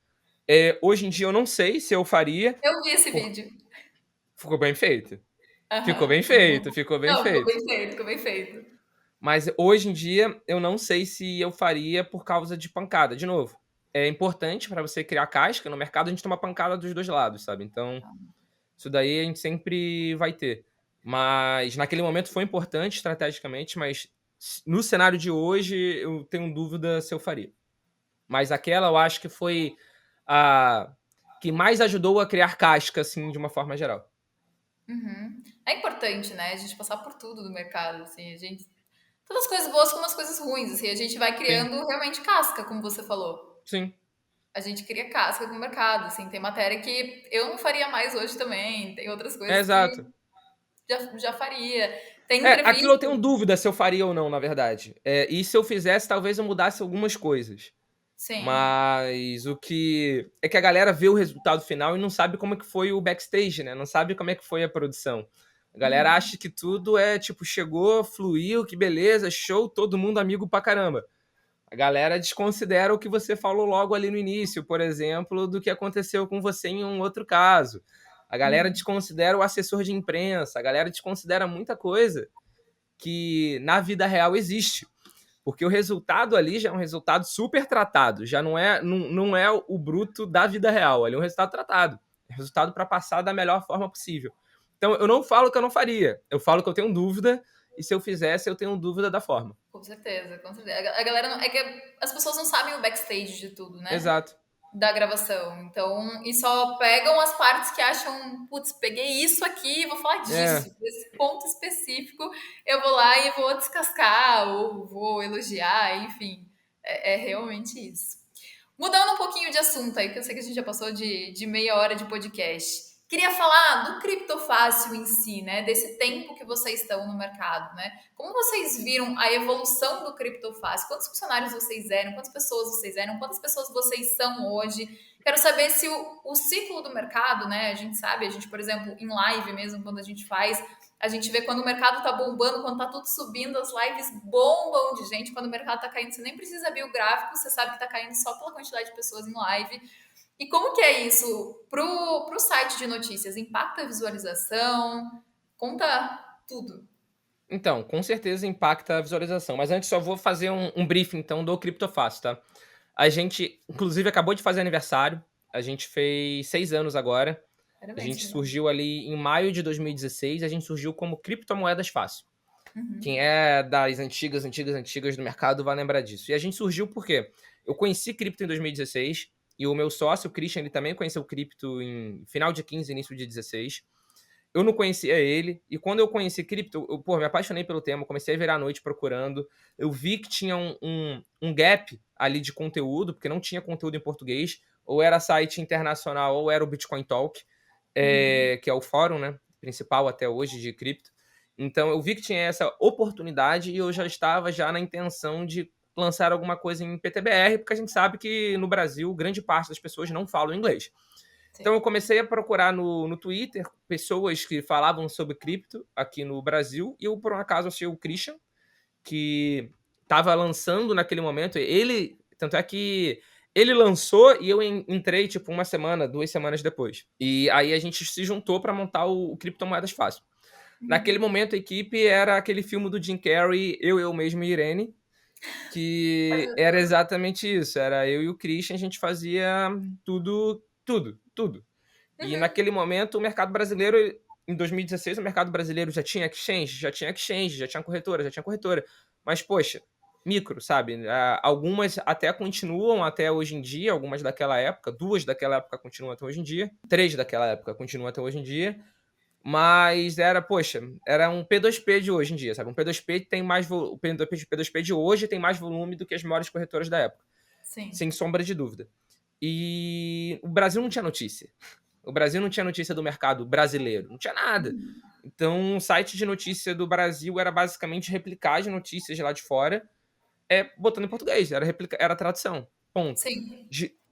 B: Hoje em dia eu não sei se eu faria,
A: Eu vi esse
B: por...
A: vídeo.
B: ficou bem feito. Ficou
A: Aham.
B: bem feito, ficou bem
A: Não, ficou
B: feito.
A: bem feito, ficou bem feito.
B: Mas hoje em dia eu não sei se eu faria por causa de pancada. De novo, é importante para você criar casca. No mercado a gente toma pancada dos dois lados, sabe? Então, isso daí a gente sempre vai ter. Mas naquele momento foi importante estrategicamente, mas no cenário de hoje eu tenho dúvida se eu faria. Mas aquela eu acho que foi a que mais ajudou a criar casca, assim, de uma forma geral.
A: Uhum. É importante, né, a gente passar por tudo do mercado, assim, a gente tanto as coisas boas como as coisas ruins, assim, a gente vai
B: Sim,
A: criando realmente casca, como você falou.
B: sim.
A: A gente cria casca no mercado, assim, tem matéria que eu não faria mais hoje também, tem outras
B: É
A: coisas que
B: exato.
A: já faria. Tem
B: Aquilo eu
A: entrevista,
B: tenho dúvida se eu faria ou não, na verdade. E se eu fizesse, talvez eu mudasse algumas coisas.
A: sim.
B: Mas o que é que a galera vê o resultado final e não sabe como é que foi o backstage, né? Não sabe como é que foi a produção. A galera
A: Uhum.
B: acha que tudo é tipo, chegou, fluiu, que beleza, show, todo mundo amigo pra caramba. A galera desconsidera o que você falou logo ali no início, por exemplo, do que aconteceu com você em um outro caso. A galera
A: Uhum.
B: desconsidera o assessor de imprensa, a galera desconsidera muita coisa que na vida real existe. Porque o resultado ali já é um resultado super tratado, já não é o bruto da vida real, ali é um resultado tratado. É um resultado para passar da melhor forma possível. Então eu não falo que eu não faria, eu falo que eu tenho dúvida, e se eu fizesse, eu tenho dúvida da forma.
A: Com certeza, com certeza. A galera não, é que as pessoas não sabem o backstage de tudo, né?
B: Exato.
A: Da gravação. Então, e só pegam as partes que acham, putz, peguei isso aqui, vou falar
B: É.
A: disso, desse ponto específico, eu vou lá e vou descascar ou vou elogiar, enfim. É realmente isso. Mudando um pouquinho de assunto aí, que eu sei que a gente já passou de meia hora de podcast. Queria falar do criptofácil em si, né? Desse tempo que vocês estão no mercado, né? Como vocês viram a evolução do criptofácil? Quantos funcionários vocês eram? Quantas pessoas vocês eram? Quantas pessoas vocês são hoje? Quero saber se o ciclo do mercado, né? A gente sabe, a gente, por exemplo, em live mesmo, quando a gente faz, a gente vê quando o mercado tá bombando, quando tá tudo subindo, as lives bombam de gente. Quando o mercado tá caindo, você nem precisa abrir o gráfico, você sabe que tá caindo só pela quantidade de pessoas em live. E como que é isso pro site de notícias? Impacta a visualização? Conta tudo.
B: Então, com certeza impacta a visualização. Mas antes só vou fazer um briefing, então, do Criptofácil, tá? A gente, inclusive, acabou de fazer aniversário. A gente fez 6 anos agora. A
A: Parabéns,
B: gente
A: Fernando.
B: surgiu ali em maio de 2016. A gente surgiu como Criptomoedas Fácil. Quem
A: Uhum.
B: é das antigas do mercado vai lembrar disso. E a gente surgiu porque eu conheci cripto em 2016 e o meu sócio, o Christian, ele também conheceu cripto em final de 15, início de 16. Eu não conhecia ele, e quando eu conheci cripto, me apaixonei pelo tema, comecei a virar a noite procurando. Eu vi que tinha um gap ali de conteúdo, porque não tinha conteúdo em português, ou era site internacional, ou era o Bitcoin Talk, que é o fórum, né, principal até hoje de cripto. Então eu vi que tinha essa oportunidade e eu já estava já na intenção de lançar alguma coisa em PTBR, porque a gente sabe que no Brasil grande parte das pessoas não falam inglês. Então
A: Sim.
B: eu comecei a procurar no Twitter pessoas que falavam sobre cripto aqui no Brasil, e eu, por um acaso, achei o Christian, que estava lançando naquele momento. Ele, tanto é que ele lançou e eu entrei tipo uma semana, 2 semanas depois. E aí a gente se juntou para montar o Criptomoedas Fácil. Naquele momento a equipe era aquele filme do Jim Carrey, eu mesmo e Irene, que
A: Faz
B: era
A: tudo.
B: exatamente isso. Era eu e o Christian, a gente fazia tudo, tudo, tudo. E
A: Uhum.
B: naquele momento, o mercado brasileiro, em 2016, o mercado brasileiro já tinha exchange, já tinha corretora, já tinha corretora. Mas, poxa, micro, sabe? Algumas até continuam até hoje em dia, algumas daquela época, 2 daquela época continuam até hoje em dia, 3 daquela época continuam até hoje em dia, mas poxa, era um P2P de hoje em dia, sabe? Um P2P tem mais o P2P de hoje tem mais volume do que as maiores corretoras da época,
A: Sim.
B: sem sombra de dúvida. E o Brasil não tinha notícia. O Brasil não tinha notícia do mercado brasileiro, não tinha nada. Então, o site de notícia do Brasil era basicamente replicar as notícias lá de fora, botando em português, era tradução, ponto.
A: Sim.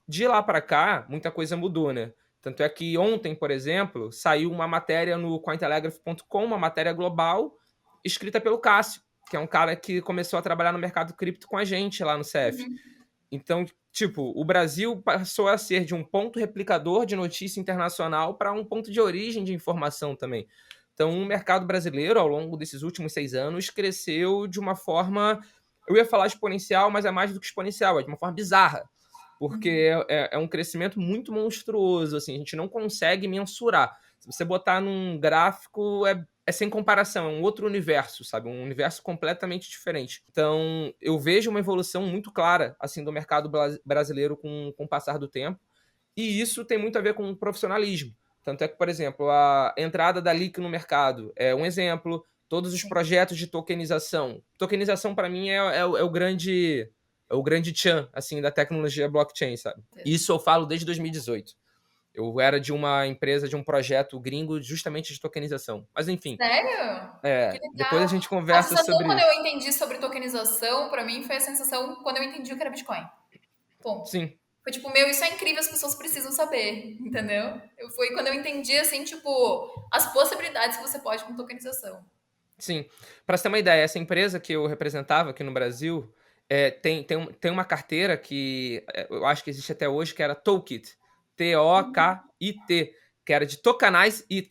B: De lá para cá, muita coisa mudou, né? Tanto é que ontem, por exemplo, saiu uma matéria no Cointelegraph.com, uma matéria global, escrita pelo Cássio, que é um cara que começou a trabalhar no mercado cripto com a gente lá no CEF. Então, tipo, o Brasil passou a ser de um ponto replicador de notícia internacional para um ponto de origem de informação também. Então, o mercado brasileiro, ao longo desses últimos 6 anos, cresceu de uma forma, eu ia falar exponencial, mas é mais do que exponencial, é de uma forma bizarra, porque é um crescimento muito monstruoso, assim, a gente não consegue mensurar. Se você botar num gráfico, é sem comparação, é um outro universo, sabe? Um universo completamente diferente. Então, eu vejo uma evolução muito clara, assim, do mercado brasileiro com o passar do tempo, e isso tem muito a ver com o profissionalismo. Tanto é que, por exemplo, a entrada da LIC no mercado é um exemplo, todos os projetos de tokenização. Tokenização, para mim, é o grande tchan, assim, da tecnologia blockchain, sabe? Isso eu falo desde 2018. Eu era de uma empresa, de um projeto gringo justamente de tokenização. Mas enfim.
A: Sério? Que
B: Depois a
A: legal.
B: gente
A: A
B: conversa
A: sensação
B: sobre
A: quando
B: isso.
A: eu entendi sobre tokenização, pra mim, foi a sensação quando eu entendi o que era Bitcoin. Ponto.
B: Sim,
A: Foi tipo, meu, isso é incrível, as pessoas precisam saber, entendeu? Foi quando eu entendi, assim, tipo, as possibilidades que você pode com tokenização.
B: sim. Para você ter uma ideia, essa empresa que eu representava aqui no Brasil tem uma carteira que eu acho que existe até hoje, que era Tokit, T-O-K-I-T, que era de Tokenize It,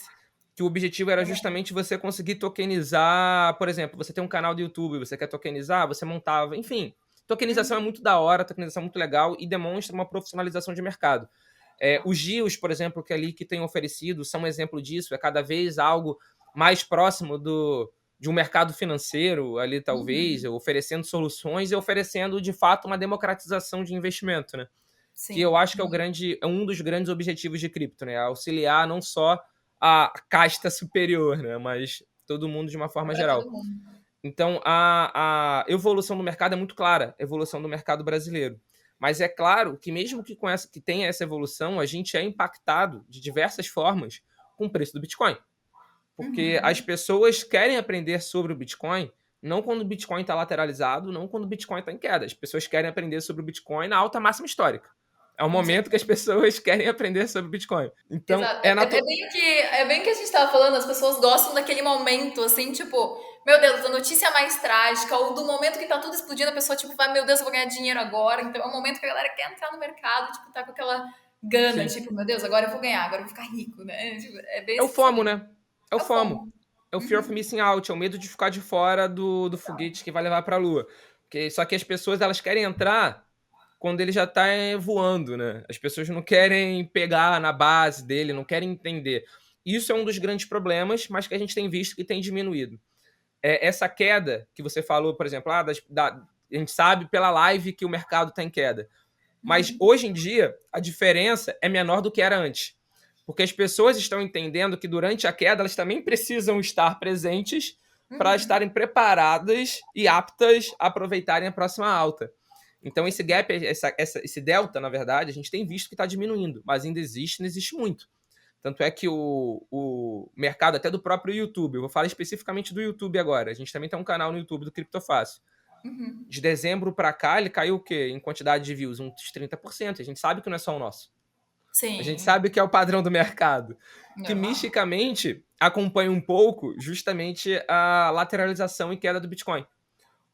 B: que o objetivo era justamente você conseguir tokenizar, por exemplo, você tem um canal do YouTube, você quer tokenizar, você montava, enfim. Tokenização é muito da hora, tokenização é muito legal e demonstra uma profissionalização de mercado. Os GIOs, por exemplo, que ali que tem oferecido, são um exemplo disso, é cada vez algo mais próximo de um mercado financeiro ali, talvez, oferecendo soluções e oferecendo, de fato, uma democratização de investimento, né? Que eu
A: Sim.
B: acho que é um dos grandes objetivos de cripto, né? Auxiliar não só a casta superior, né? Mas todo mundo de uma forma
A: Para todo
B: geral.
A: mundo.
B: Então, a evolução do mercado é muito clara, a evolução do mercado brasileiro. Mas é claro que mesmo que tenha essa evolução, a gente é impactado de diversas formas com o preço do Bitcoin. Porque as pessoas querem aprender sobre o Bitcoin não quando o Bitcoin está lateralizado, não quando o Bitcoin está em queda. As pessoas querem aprender sobre o Bitcoin na alta máxima histórica. É o
A: Com
B: momento que as
A: certeza.
B: pessoas querem aprender sobre o Bitcoin. Então,
A: Exato. É bem o que a gente tava falando, as pessoas gostam daquele momento, assim, tipo, meu Deus, da notícia mais trágica, ou do momento que tá tudo explodindo, a pessoa, tipo, vai, meu Deus, eu vou ganhar dinheiro agora. Então é um momento que a galera quer entrar no mercado, tipo, tá com aquela gana,
B: sim.
A: tipo, meu Deus, agora eu vou ganhar, agora eu vou ficar rico, né? Tipo, é bem
B: É o
A: esse
B: FOMO,
A: pensamento.
B: né? É o
A: É o
B: FOMO.
A: FOMO.
B: É o Fear of Missing Out, é o medo de ficar de fora do foguete que vai levar para a Lua. Só que as pessoas elas querem entrar quando ele já está voando, né? As pessoas não querem pegar na base dele, não querem entender. Isso é um dos grandes problemas, mas que a gente tem visto que tem diminuído. Essa queda que você falou, por exemplo, a gente sabe pela live que o mercado está em queda. Mas hoje em dia, a diferença é menor do que era antes. Porque as pessoas estão entendendo que durante a queda elas também precisam estar presentes para estarem preparadas e aptas a aproveitarem a próxima alta. Então, esse gap, esse delta, na verdade, a gente tem visto que está diminuindo, mas ainda existe, não existe muito. Tanto é que o mercado, até do próprio YouTube, eu vou falar especificamente do YouTube agora. A gente também tem um canal no YouTube do Criptofácil. De dezembro para cá, ele caiu o quê? Em quantidade de views? Uns 30%. A gente sabe que não é só o nosso. A gente
A: Sim,
B: sabe que é o padrão do mercado. Que
A: normal.
B: misticamente acompanha um pouco justamente a lateralização e queda do Bitcoin.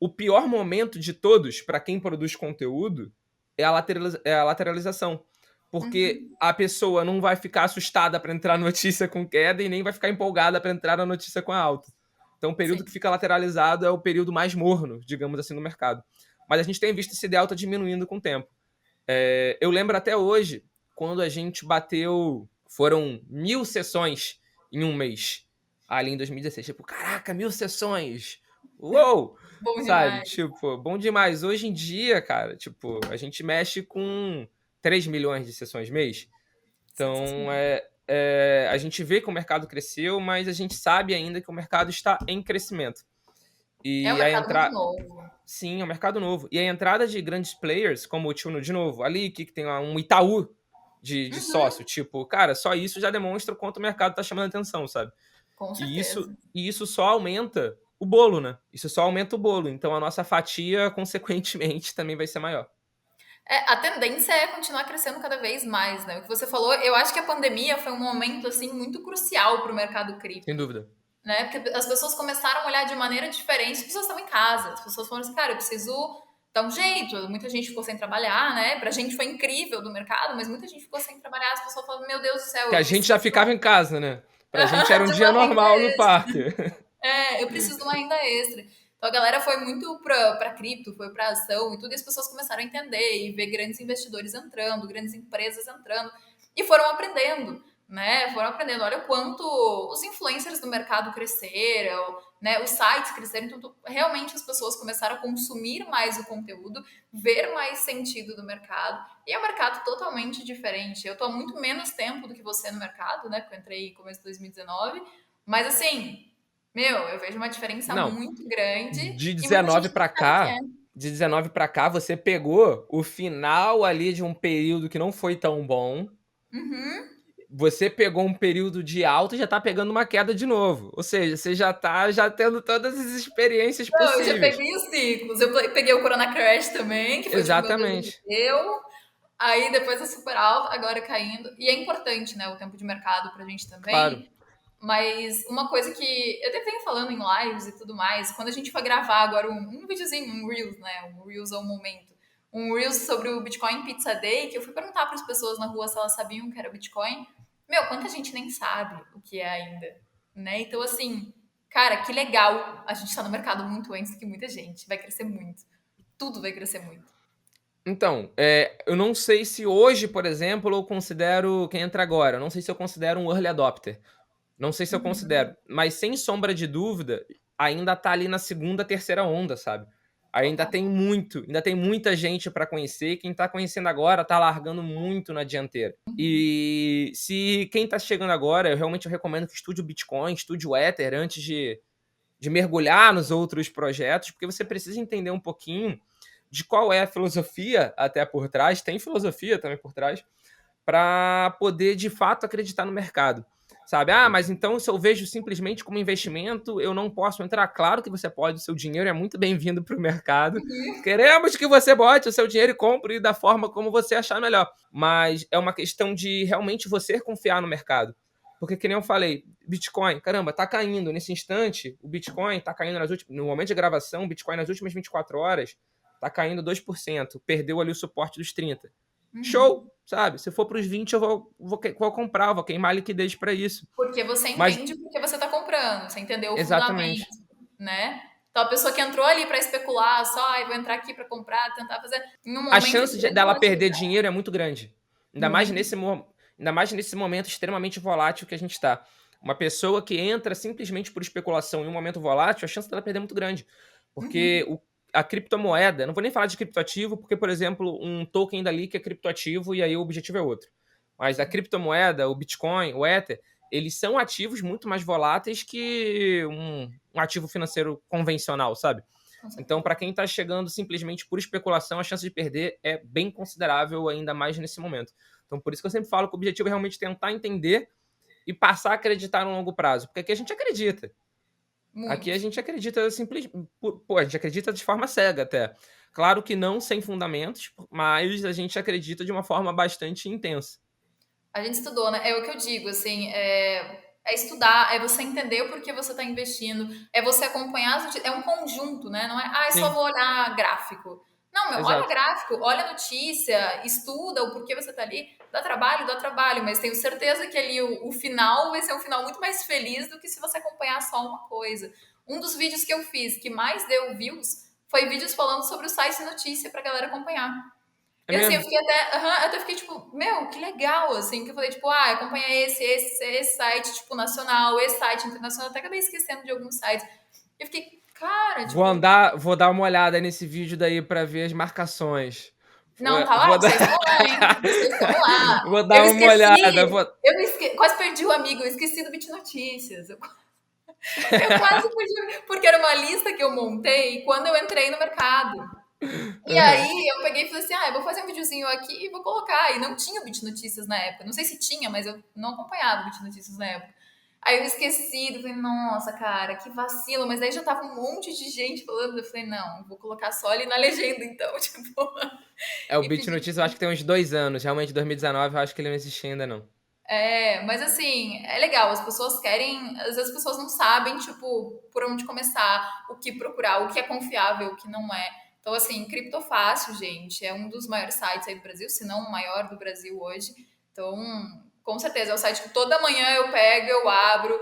B: O pior momento de todos para quem produz conteúdo é a lateralização. Porque a pessoa não vai ficar assustada para entrar na notícia com queda e nem vai ficar empolgada para entrar na notícia com alta. Então, o período que
A: Sim.
B: fica lateralizado é o período mais morno, digamos assim, no mercado. Mas a gente tem visto esse delta diminuindo com o tempo. Eu lembro até hoje, quando a gente bateu. Foram 1.000 sessões em um mês. Ali em 2016. Tipo, caraca, 1.000 sessões! Uou!
A: Bom
B: sabe?
A: demais.
B: Tipo, bom demais. Hoje em dia, cara, tipo, a gente mexe com 3 milhões de sessões mês. Então,
A: Sensacional.
B: a gente vê que o mercado cresceu, mas a gente sabe ainda que o mercado está em crescimento.
A: É um
B: E a
A: mercado muito
B: entrada.
A: novo.
B: Sim, é um mercado novo. E a entrada de grandes players, como o Tino, de novo, ali que tem um Itaú de
A: Uhum,
B: sócio, tipo, cara, só isso já demonstra o quanto o mercado tá chamando atenção, sabe?
A: com
B: E isso,
A: certeza.
B: e isso só aumenta o bolo, né? Isso só aumenta o bolo. Então a nossa fatia, consequentemente, também vai ser maior.
A: A tendência é continuar crescendo cada vez mais, né? O que você falou, eu acho que a pandemia foi um momento assim muito crucial para o mercado
B: Sem
A: cripto,
B: dúvida.
A: né? Porque as pessoas começaram a olhar de maneira diferente. As pessoas estão em casa, as pessoas falaram assim, cara, eu preciso dar um jeito. Muita gente ficou sem trabalhar, né? Pra gente foi incrível do mercado, mas muita gente ficou sem trabalhar. As pessoas falaram, meu Deus do céu,
B: Que
A: eu
B: a gente já
A: preciso
B: ficava em casa, né? Pra gente era um
A: de
B: dia
A: uma renda
B: normal no
A: extra.
B: parque.
A: Eu preciso de uma renda extra. Então a galera foi muito para cripto, foi para ação e tudo, e as pessoas começaram a entender e ver grandes investidores entrando, grandes empresas entrando, e foram aprendendo, né? Foram aprendendo. Olha o quanto os influencers do mercado cresceram, né? Os sites cresceram, então realmente as pessoas começaram a consumir mais o conteúdo, ver mais sentido do mercado, e é um mercado totalmente diferente. Eu tô há muito menos tempo do que você no mercado, né? Porque eu entrei em começo de 2019, mas assim, meu, eu vejo uma diferença
B: Não,
A: muito grande
B: de
A: e muita
B: 19
A: gente nem
B: para
A: sabe o que é.
B: cá, de 19 para cá, você pegou o final ali de um período que não foi tão bom.
A: Uhum.
B: Você pegou um período de alta e já tá pegando uma queda de novo. Ou seja, você já tá já tendo todas as experiências
A: Não, eu já
B: possíveis.
A: peguei os ciclos. Eu peguei o Corona Crash também, que foi tipo, meu Deus, onde
B: Exatamente.
A: deu. Aí depois a super alta, agora caindo. E é importante, né, o tempo de mercado pra gente
B: Claro.
A: também. Mas uma coisa que eu até venho falando em lives e tudo mais, quando a gente for gravar agora um videozinho, um Reels, né? Um Reels ao momento. Um Reels sobre o Bitcoin Pizza Day, que eu fui perguntar para as pessoas na rua se elas sabiam o que era Bitcoin. Meu, quanta gente nem sabe o que é ainda, né? Então, assim, cara, que legal. A gente tá no mercado muito antes que muita gente. Vai crescer muito. Tudo vai crescer muito.
B: Então, eu não sei se hoje, por exemplo, eu considero quem entra agora, eu não sei se eu considero um early adopter. Não sei se eu considero, mas sem sombra de dúvida, ainda tá ali na segunda, terceira onda, sabe?
A: Total.
B: Ainda tem muita gente para conhecer. Quem tá conhecendo agora tá largando muito na dianteira. E se quem tá chegando agora, eu realmente recomendo que estude o Bitcoin, estude o Ether antes de mergulhar nos outros projetos, porque você precisa entender um pouquinho de qual é a filosofia até por trás, tem filosofia também por trás, para poder de fato acreditar no mercado. Sabe? Ah, mas então se eu vejo simplesmente como investimento, eu não posso entrar? Claro que você pode, o seu dinheiro é muito bem-vindo para o mercado. Queremos que você bote o seu dinheiro e compre da forma como você achar melhor. Mas é uma questão de realmente você confiar no mercado. Porque, que nem eu falei, Bitcoin, caramba, tá caindo. Nesse instante, o Bitcoin tá caindo no momento de gravação, o Bitcoin nas últimas 24 horas tá caindo 2%. Perdeu ali o suporte dos 30.
A: Uhum.
B: Show, sabe? Se for para os 20, eu vou comprar, vou queimar liquidez para isso.
A: Porque você
B: Mas,
A: entende porque você está comprando, você entendeu o fundamento,
B: exatamente.
A: né? Então a pessoa que entrou ali para especular, só, vou entrar aqui para comprar, tentar fazer, em um
B: A
A: momento de
B: chance
A: grande
B: dela perder
A: volatilidade,
B: dinheiro é muito grande. Ainda mais
A: muito.
B: nesse, ainda mais nesse momento extremamente volátil que a gente está. Uma pessoa que entra simplesmente por especulação em um momento volátil, a chance dela perder é muito grande. Porque
A: Uhum.
B: a criptomoeda, não vou nem falar de criptoativo, porque, por exemplo, um token dali que é criptoativo e aí o objetivo é outro. Mas a criptomoeda, o Bitcoin, o Ether, eles são ativos muito mais voláteis que um ativo financeiro convencional, sabe?
A: Com
B: Então, para
A: certeza.
B: quem está chegando simplesmente por especulação, a chance de perder é bem considerável, ainda mais nesse momento. Então, por isso que eu sempre falo que o objetivo é realmente tentar entender e passar a acreditar no longo prazo. Porque aqui a gente acredita. Aqui a
A: Muito.
B: gente acredita simples, pô, a gente acredita de forma cega até. Claro que não sem fundamentos, mas a gente acredita de uma forma bastante intensa.
A: A gente estudou, né? É o que eu digo, assim, é estudar, é você entender o porquê você está investindo, é você acompanhar as notícias, é um conjunto, né? Não é, eu só
B: Sim,
A: vou olhar gráfico. Não, meu, olha
B: exato.
A: gráfico, olha notícia, estuda o porquê você está ali, dá trabalho, mas tenho certeza que ali o final vai ser um final muito mais feliz do que se você acompanhar só uma coisa. Um dos vídeos que eu fiz que mais deu views foi vídeos falando sobre o site de notícia pra galera acompanhar.
B: É
A: E assim, eu
B: mesmo?
A: fiquei até fiquei tipo, meu, que legal, assim, que eu falei, tipo, acompanha esse site, tipo, nacional, esse site internacional, até acabei esquecendo de alguns sites. Eu fiquei, Cara,
B: Vou
A: tipo,
B: andar, vou dar uma olhada nesse vídeo daí pra ver as marcações.
A: não, tá lá,
B: Vou dar,
A: vocês estão lá, hein? Vocês estão lá.
B: vou
A: Eu
B: dar uma olhada.
A: esqueci, quase perdi o amigo, eu esqueci do Bit Notícias. Eu quase perdi, porque era uma lista que eu montei quando eu entrei no mercado. E
B: Aham.
A: aí eu peguei e falei assim: ah, eu vou fazer um videozinho aqui e vou colocar. E não tinha o Bit Notícias na época. Não sei se tinha, mas eu não acompanhava o Bit Notícias na época. Aí eu esqueci, eu falei, nossa, cara, que vacilo. Mas daí já tava um monte de gente falando. Eu falei, não, vou colocar só ali na legenda, então, tipo,
B: É, o
A: e
B: Beat
A: pedir.
B: Notícias eu acho que tem uns 2 anos. Realmente, 2019, eu acho que ele não existia ainda, não.
A: É, mas assim, é legal, as pessoas querem, às vezes as pessoas não sabem, tipo, por onde começar, o que procurar, o que é confiável, o que não é. Então, assim, Criptofácil, gente, é um dos maiores sites aí do Brasil, se não o maior do Brasil hoje. Então, com certeza, é o site que toda manhã eu pego, eu abro,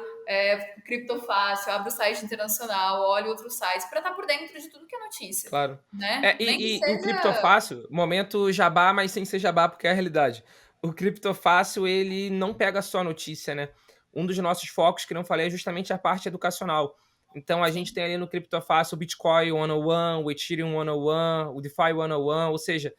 A: Criptofácil, abro o site internacional, olho outros sites, para estar por dentro de tudo que é notícia,
B: Claro.
A: né?
B: É,
A: Nem que
B: e o
A: seja.
B: Criptofácil, momento jabá, mas sem ser jabá, porque é a realidade. O Criptofácil, ele não pega só notícia, né? Um dos nossos focos, que não falei, é justamente a parte educacional. Então, a gente
A: Sim.
B: tem ali no Criptofácil o Bitcoin 101, o Ethereum 101, o DeFi 101, ou seja,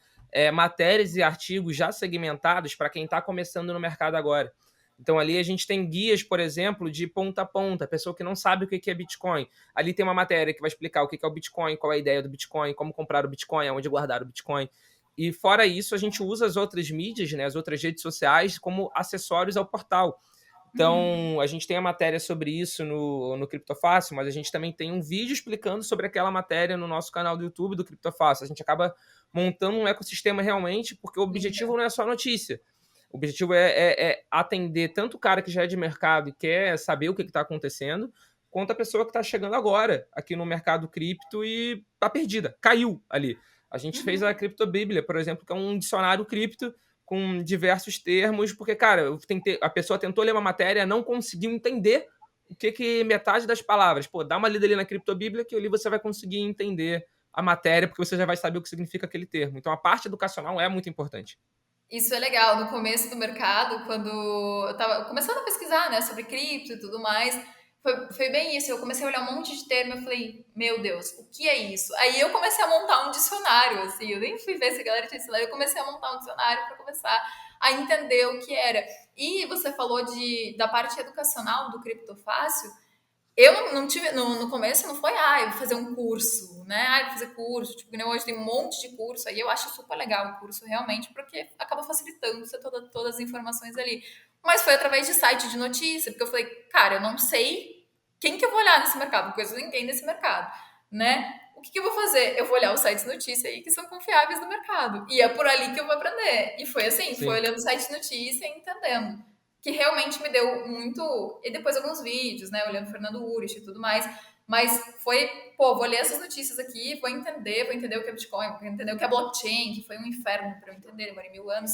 B: matérias e artigos já segmentados para quem está começando no mercado agora. Então, ali a gente tem guias, por exemplo, de ponta a ponta, pessoa que não sabe o que é Bitcoin. Ali tem uma matéria que vai explicar o que é o Bitcoin, qual é a ideia do Bitcoin, como comprar o Bitcoin, aonde guardar o Bitcoin. E fora isso, a gente usa as outras mídias, né, as outras redes sociais, como acessórios ao portal.
A: Uhum.
B: Então, a gente tem a matéria sobre isso no Criptofácil, mas a gente também tem um vídeo explicando sobre aquela matéria no nosso canal do YouTube do Criptofácil. A gente acaba montando um ecossistema realmente, porque o objetivo
A: Legal.
B: não é só notícia. O objetivo é atender tanto o cara que já é de mercado e quer saber o que está acontecendo, quanto a pessoa que está chegando agora aqui no mercado cripto e está perdida, caiu ali. A gente fez a Criptobíblia, por exemplo, que é um dicionário cripto com diversos termos, porque, cara, a pessoa tentou ler uma matéria, não conseguiu entender o que metade das palavras. Pô, dá uma lida ali na Criptobíblia que ali você vai conseguir entender a matéria, porque você já vai saber o que significa aquele termo. Então, a parte educacional é muito importante.
A: Isso é legal. No começo do mercado, quando eu tava começando a pesquisar, né, sobre cripto e tudo mais, foi bem isso. Eu comecei a olhar um monte de termo, eu falei, meu Deus, o que é isso? Aí eu comecei a montar um dicionário, assim, eu nem fui ver se a galera tinha dicionário, eu comecei a montar um dicionário para começar a entender o que era. E você falou da parte educacional do Criptofácil. Eu não tive, no começo não foi, eu vou fazer um curso, né? Eu vou fazer curso, tipo, que nem hoje tem um monte de curso aí, eu acho super legal o curso realmente, porque acaba facilitando você todas as informações ali. Mas foi através de site de notícia, porque eu falei, cara, eu não sei quem que eu vou olhar nesse mercado, porque eu não entendo esse mercado, né? O que eu vou fazer? Eu vou olhar os sites de notícia aí que são confiáveis no mercado. E é por ali que eu vou aprender. E foi assim, foi
B: Sim.
A: olhando o site de notícia e entendendo que realmente me deu muito. E depois alguns vídeos, né? Olhando o Fernando Urich e tudo mais. Mas foi, pô, vou ler essas notícias aqui, vou entender o que é Bitcoin, vou entender o que é blockchain, que foi um inferno para eu entender, demorei 1000 anos.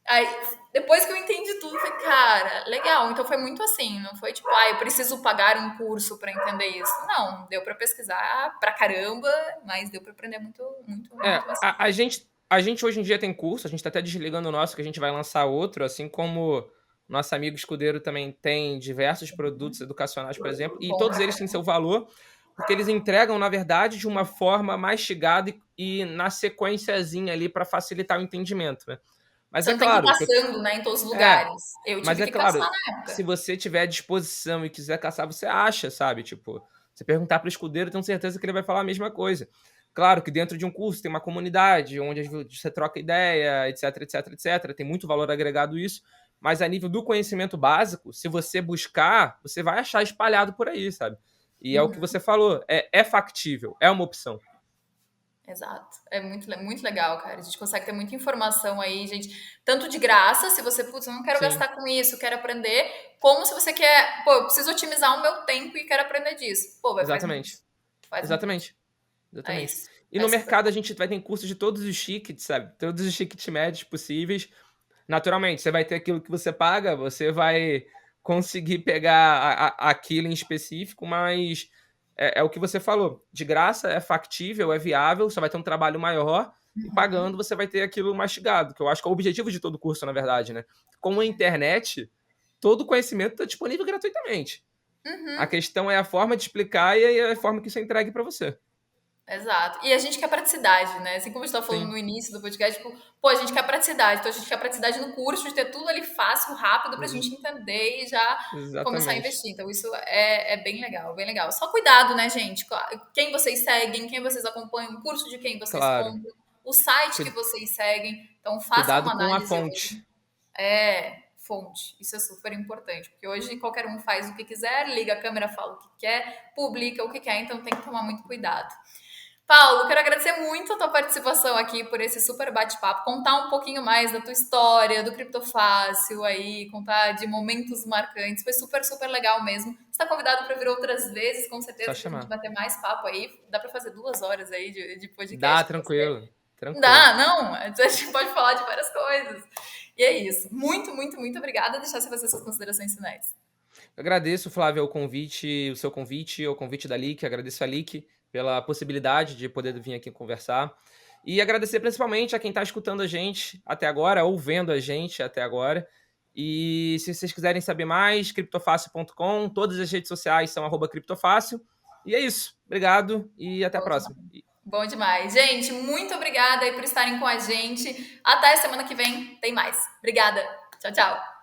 A: Aí, depois que eu entendi tudo, eu falei, cara, legal. Então foi muito assim, não foi tipo, eu preciso pagar um curso para entender isso. Não, deu para pesquisar pra caramba, mas deu para aprender muito, muito,
B: É,
A: muito assim.
B: a gente hoje em dia tem curso, a gente tá até desligando o nosso, que a gente vai lançar outro, assim como nosso amigo escudeiro também tem diversos produtos educacionais, por exemplo, e
A: Bom
B: todos
A: pra
B: eles têm
A: caramba.
B: seu valor, porque eles entregam, na verdade, de uma forma mastigada e na sequenciazinha ali para facilitar o entendimento, né? Mas
A: Você
B: é
A: não tem que ir
B: claro que
A: passando, né, em todos os
B: é,
A: lugares. Eu
B: mas
A: tive
B: é
A: que passar
B: claro,
A: na
B: se
A: época.
B: você tiver disposição e quiser caçar, você acha, sabe? Tipo, você perguntar para o escudeiro, eu tenho certeza que ele vai falar a mesma coisa. Claro que dentro de um curso tem uma comunidade onde você troca ideia, etc, etc, etc. Tem muito valor agregado isso, mas a nível do conhecimento básico, se você buscar, você vai achar espalhado por aí, sabe? E é o que você falou, é factível, é uma opção.
A: Exato. É muito, muito legal, cara. A gente consegue ter muita informação aí, gente. Tanto de graça, se você, putz, eu não quero
B: Sim,
A: gastar com isso, quero aprender, como se você quer, pô, eu preciso otimizar o meu tempo e quero aprender disso. Pô, vai, faz um
B: exatamente.
A: curso. Faz um curso.
B: Exatamente.
A: É
B: Exatamente.
A: isso.
B: E
A: É
B: no
A: super
B: mercado a
A: bom.
B: gente vai ter cursos de todos os tickets, sabe? Todos os tickets médios possíveis. Naturalmente, você vai ter aquilo que você paga, você vai conseguir pegar aquilo em específico, mas é o que você falou. De graça, é factível, é viável, você vai ter um trabalho maior e pagando você vai ter aquilo mastigado, que eu acho que é o objetivo de todo curso, na verdade, né? Com a internet, todo o conhecimento está disponível gratuitamente. A questão é a forma de explicar e a forma que isso é entregue para você.
A: Exato. E a gente quer praticidade, né? Assim como a gente estava falando
B: Sim,
A: no início do podcast, tipo, pô, a gente quer praticidade. Então a gente quer praticidade no curso, de ter tudo ali fácil, rápido, pra
B: exa
A: gente entender e já começar a
B: exatamente.
A: investir. Então isso é bem legal, bem legal. Só cuidado, né, gente? Quem vocês seguem, quem vocês acompanham, o curso de quem vocês
B: Claro.
A: compram, o site que
B: Cui
A: vocês seguem. Então façam
B: cuidado
A: uma
B: com a
A: análise
B: fonte.
A: fonte. Isso é super importante, porque hoje qualquer um faz o que quiser, liga a câmera, fala o que quer, publica o que quer, então tem que tomar muito cuidado. Paulo, quero agradecer muito a tua participação aqui por esse super bate-papo, contar um pouquinho mais da tua história, do Criptofácil aí, contar de momentos marcantes. Foi super, super legal mesmo. Você está convidado para vir outras vezes, com
B: Só
A: certeza, para a gente
B: chamar.
A: bater mais papo aí. Dá para fazer 2 horas aí de
B: Dá,
A: podcast com você.
B: tranquilo, tranquilo.
A: Dá, não, a gente pode falar de várias coisas. E é isso. Muito, muito, muito obrigada. Deixar você fazer suas considerações finais.
B: Eu agradeço, Flávio, o seu convite, o convite da Lick, agradeço a Lick pela possibilidade de poder vir aqui conversar. E agradecer principalmente a quem está escutando a gente até agora, ou vendo a gente até agora. E se vocês quiserem saber mais, criptofácil.com, todas as redes sociais são @criptofácil. E é isso. Obrigado e até a
A: Bom
B: próxima.
A: demais. Bom demais. Gente, muito obrigada aí por estarem com a gente. Até semana que vem, tem mais. Obrigada. Tchau, tchau.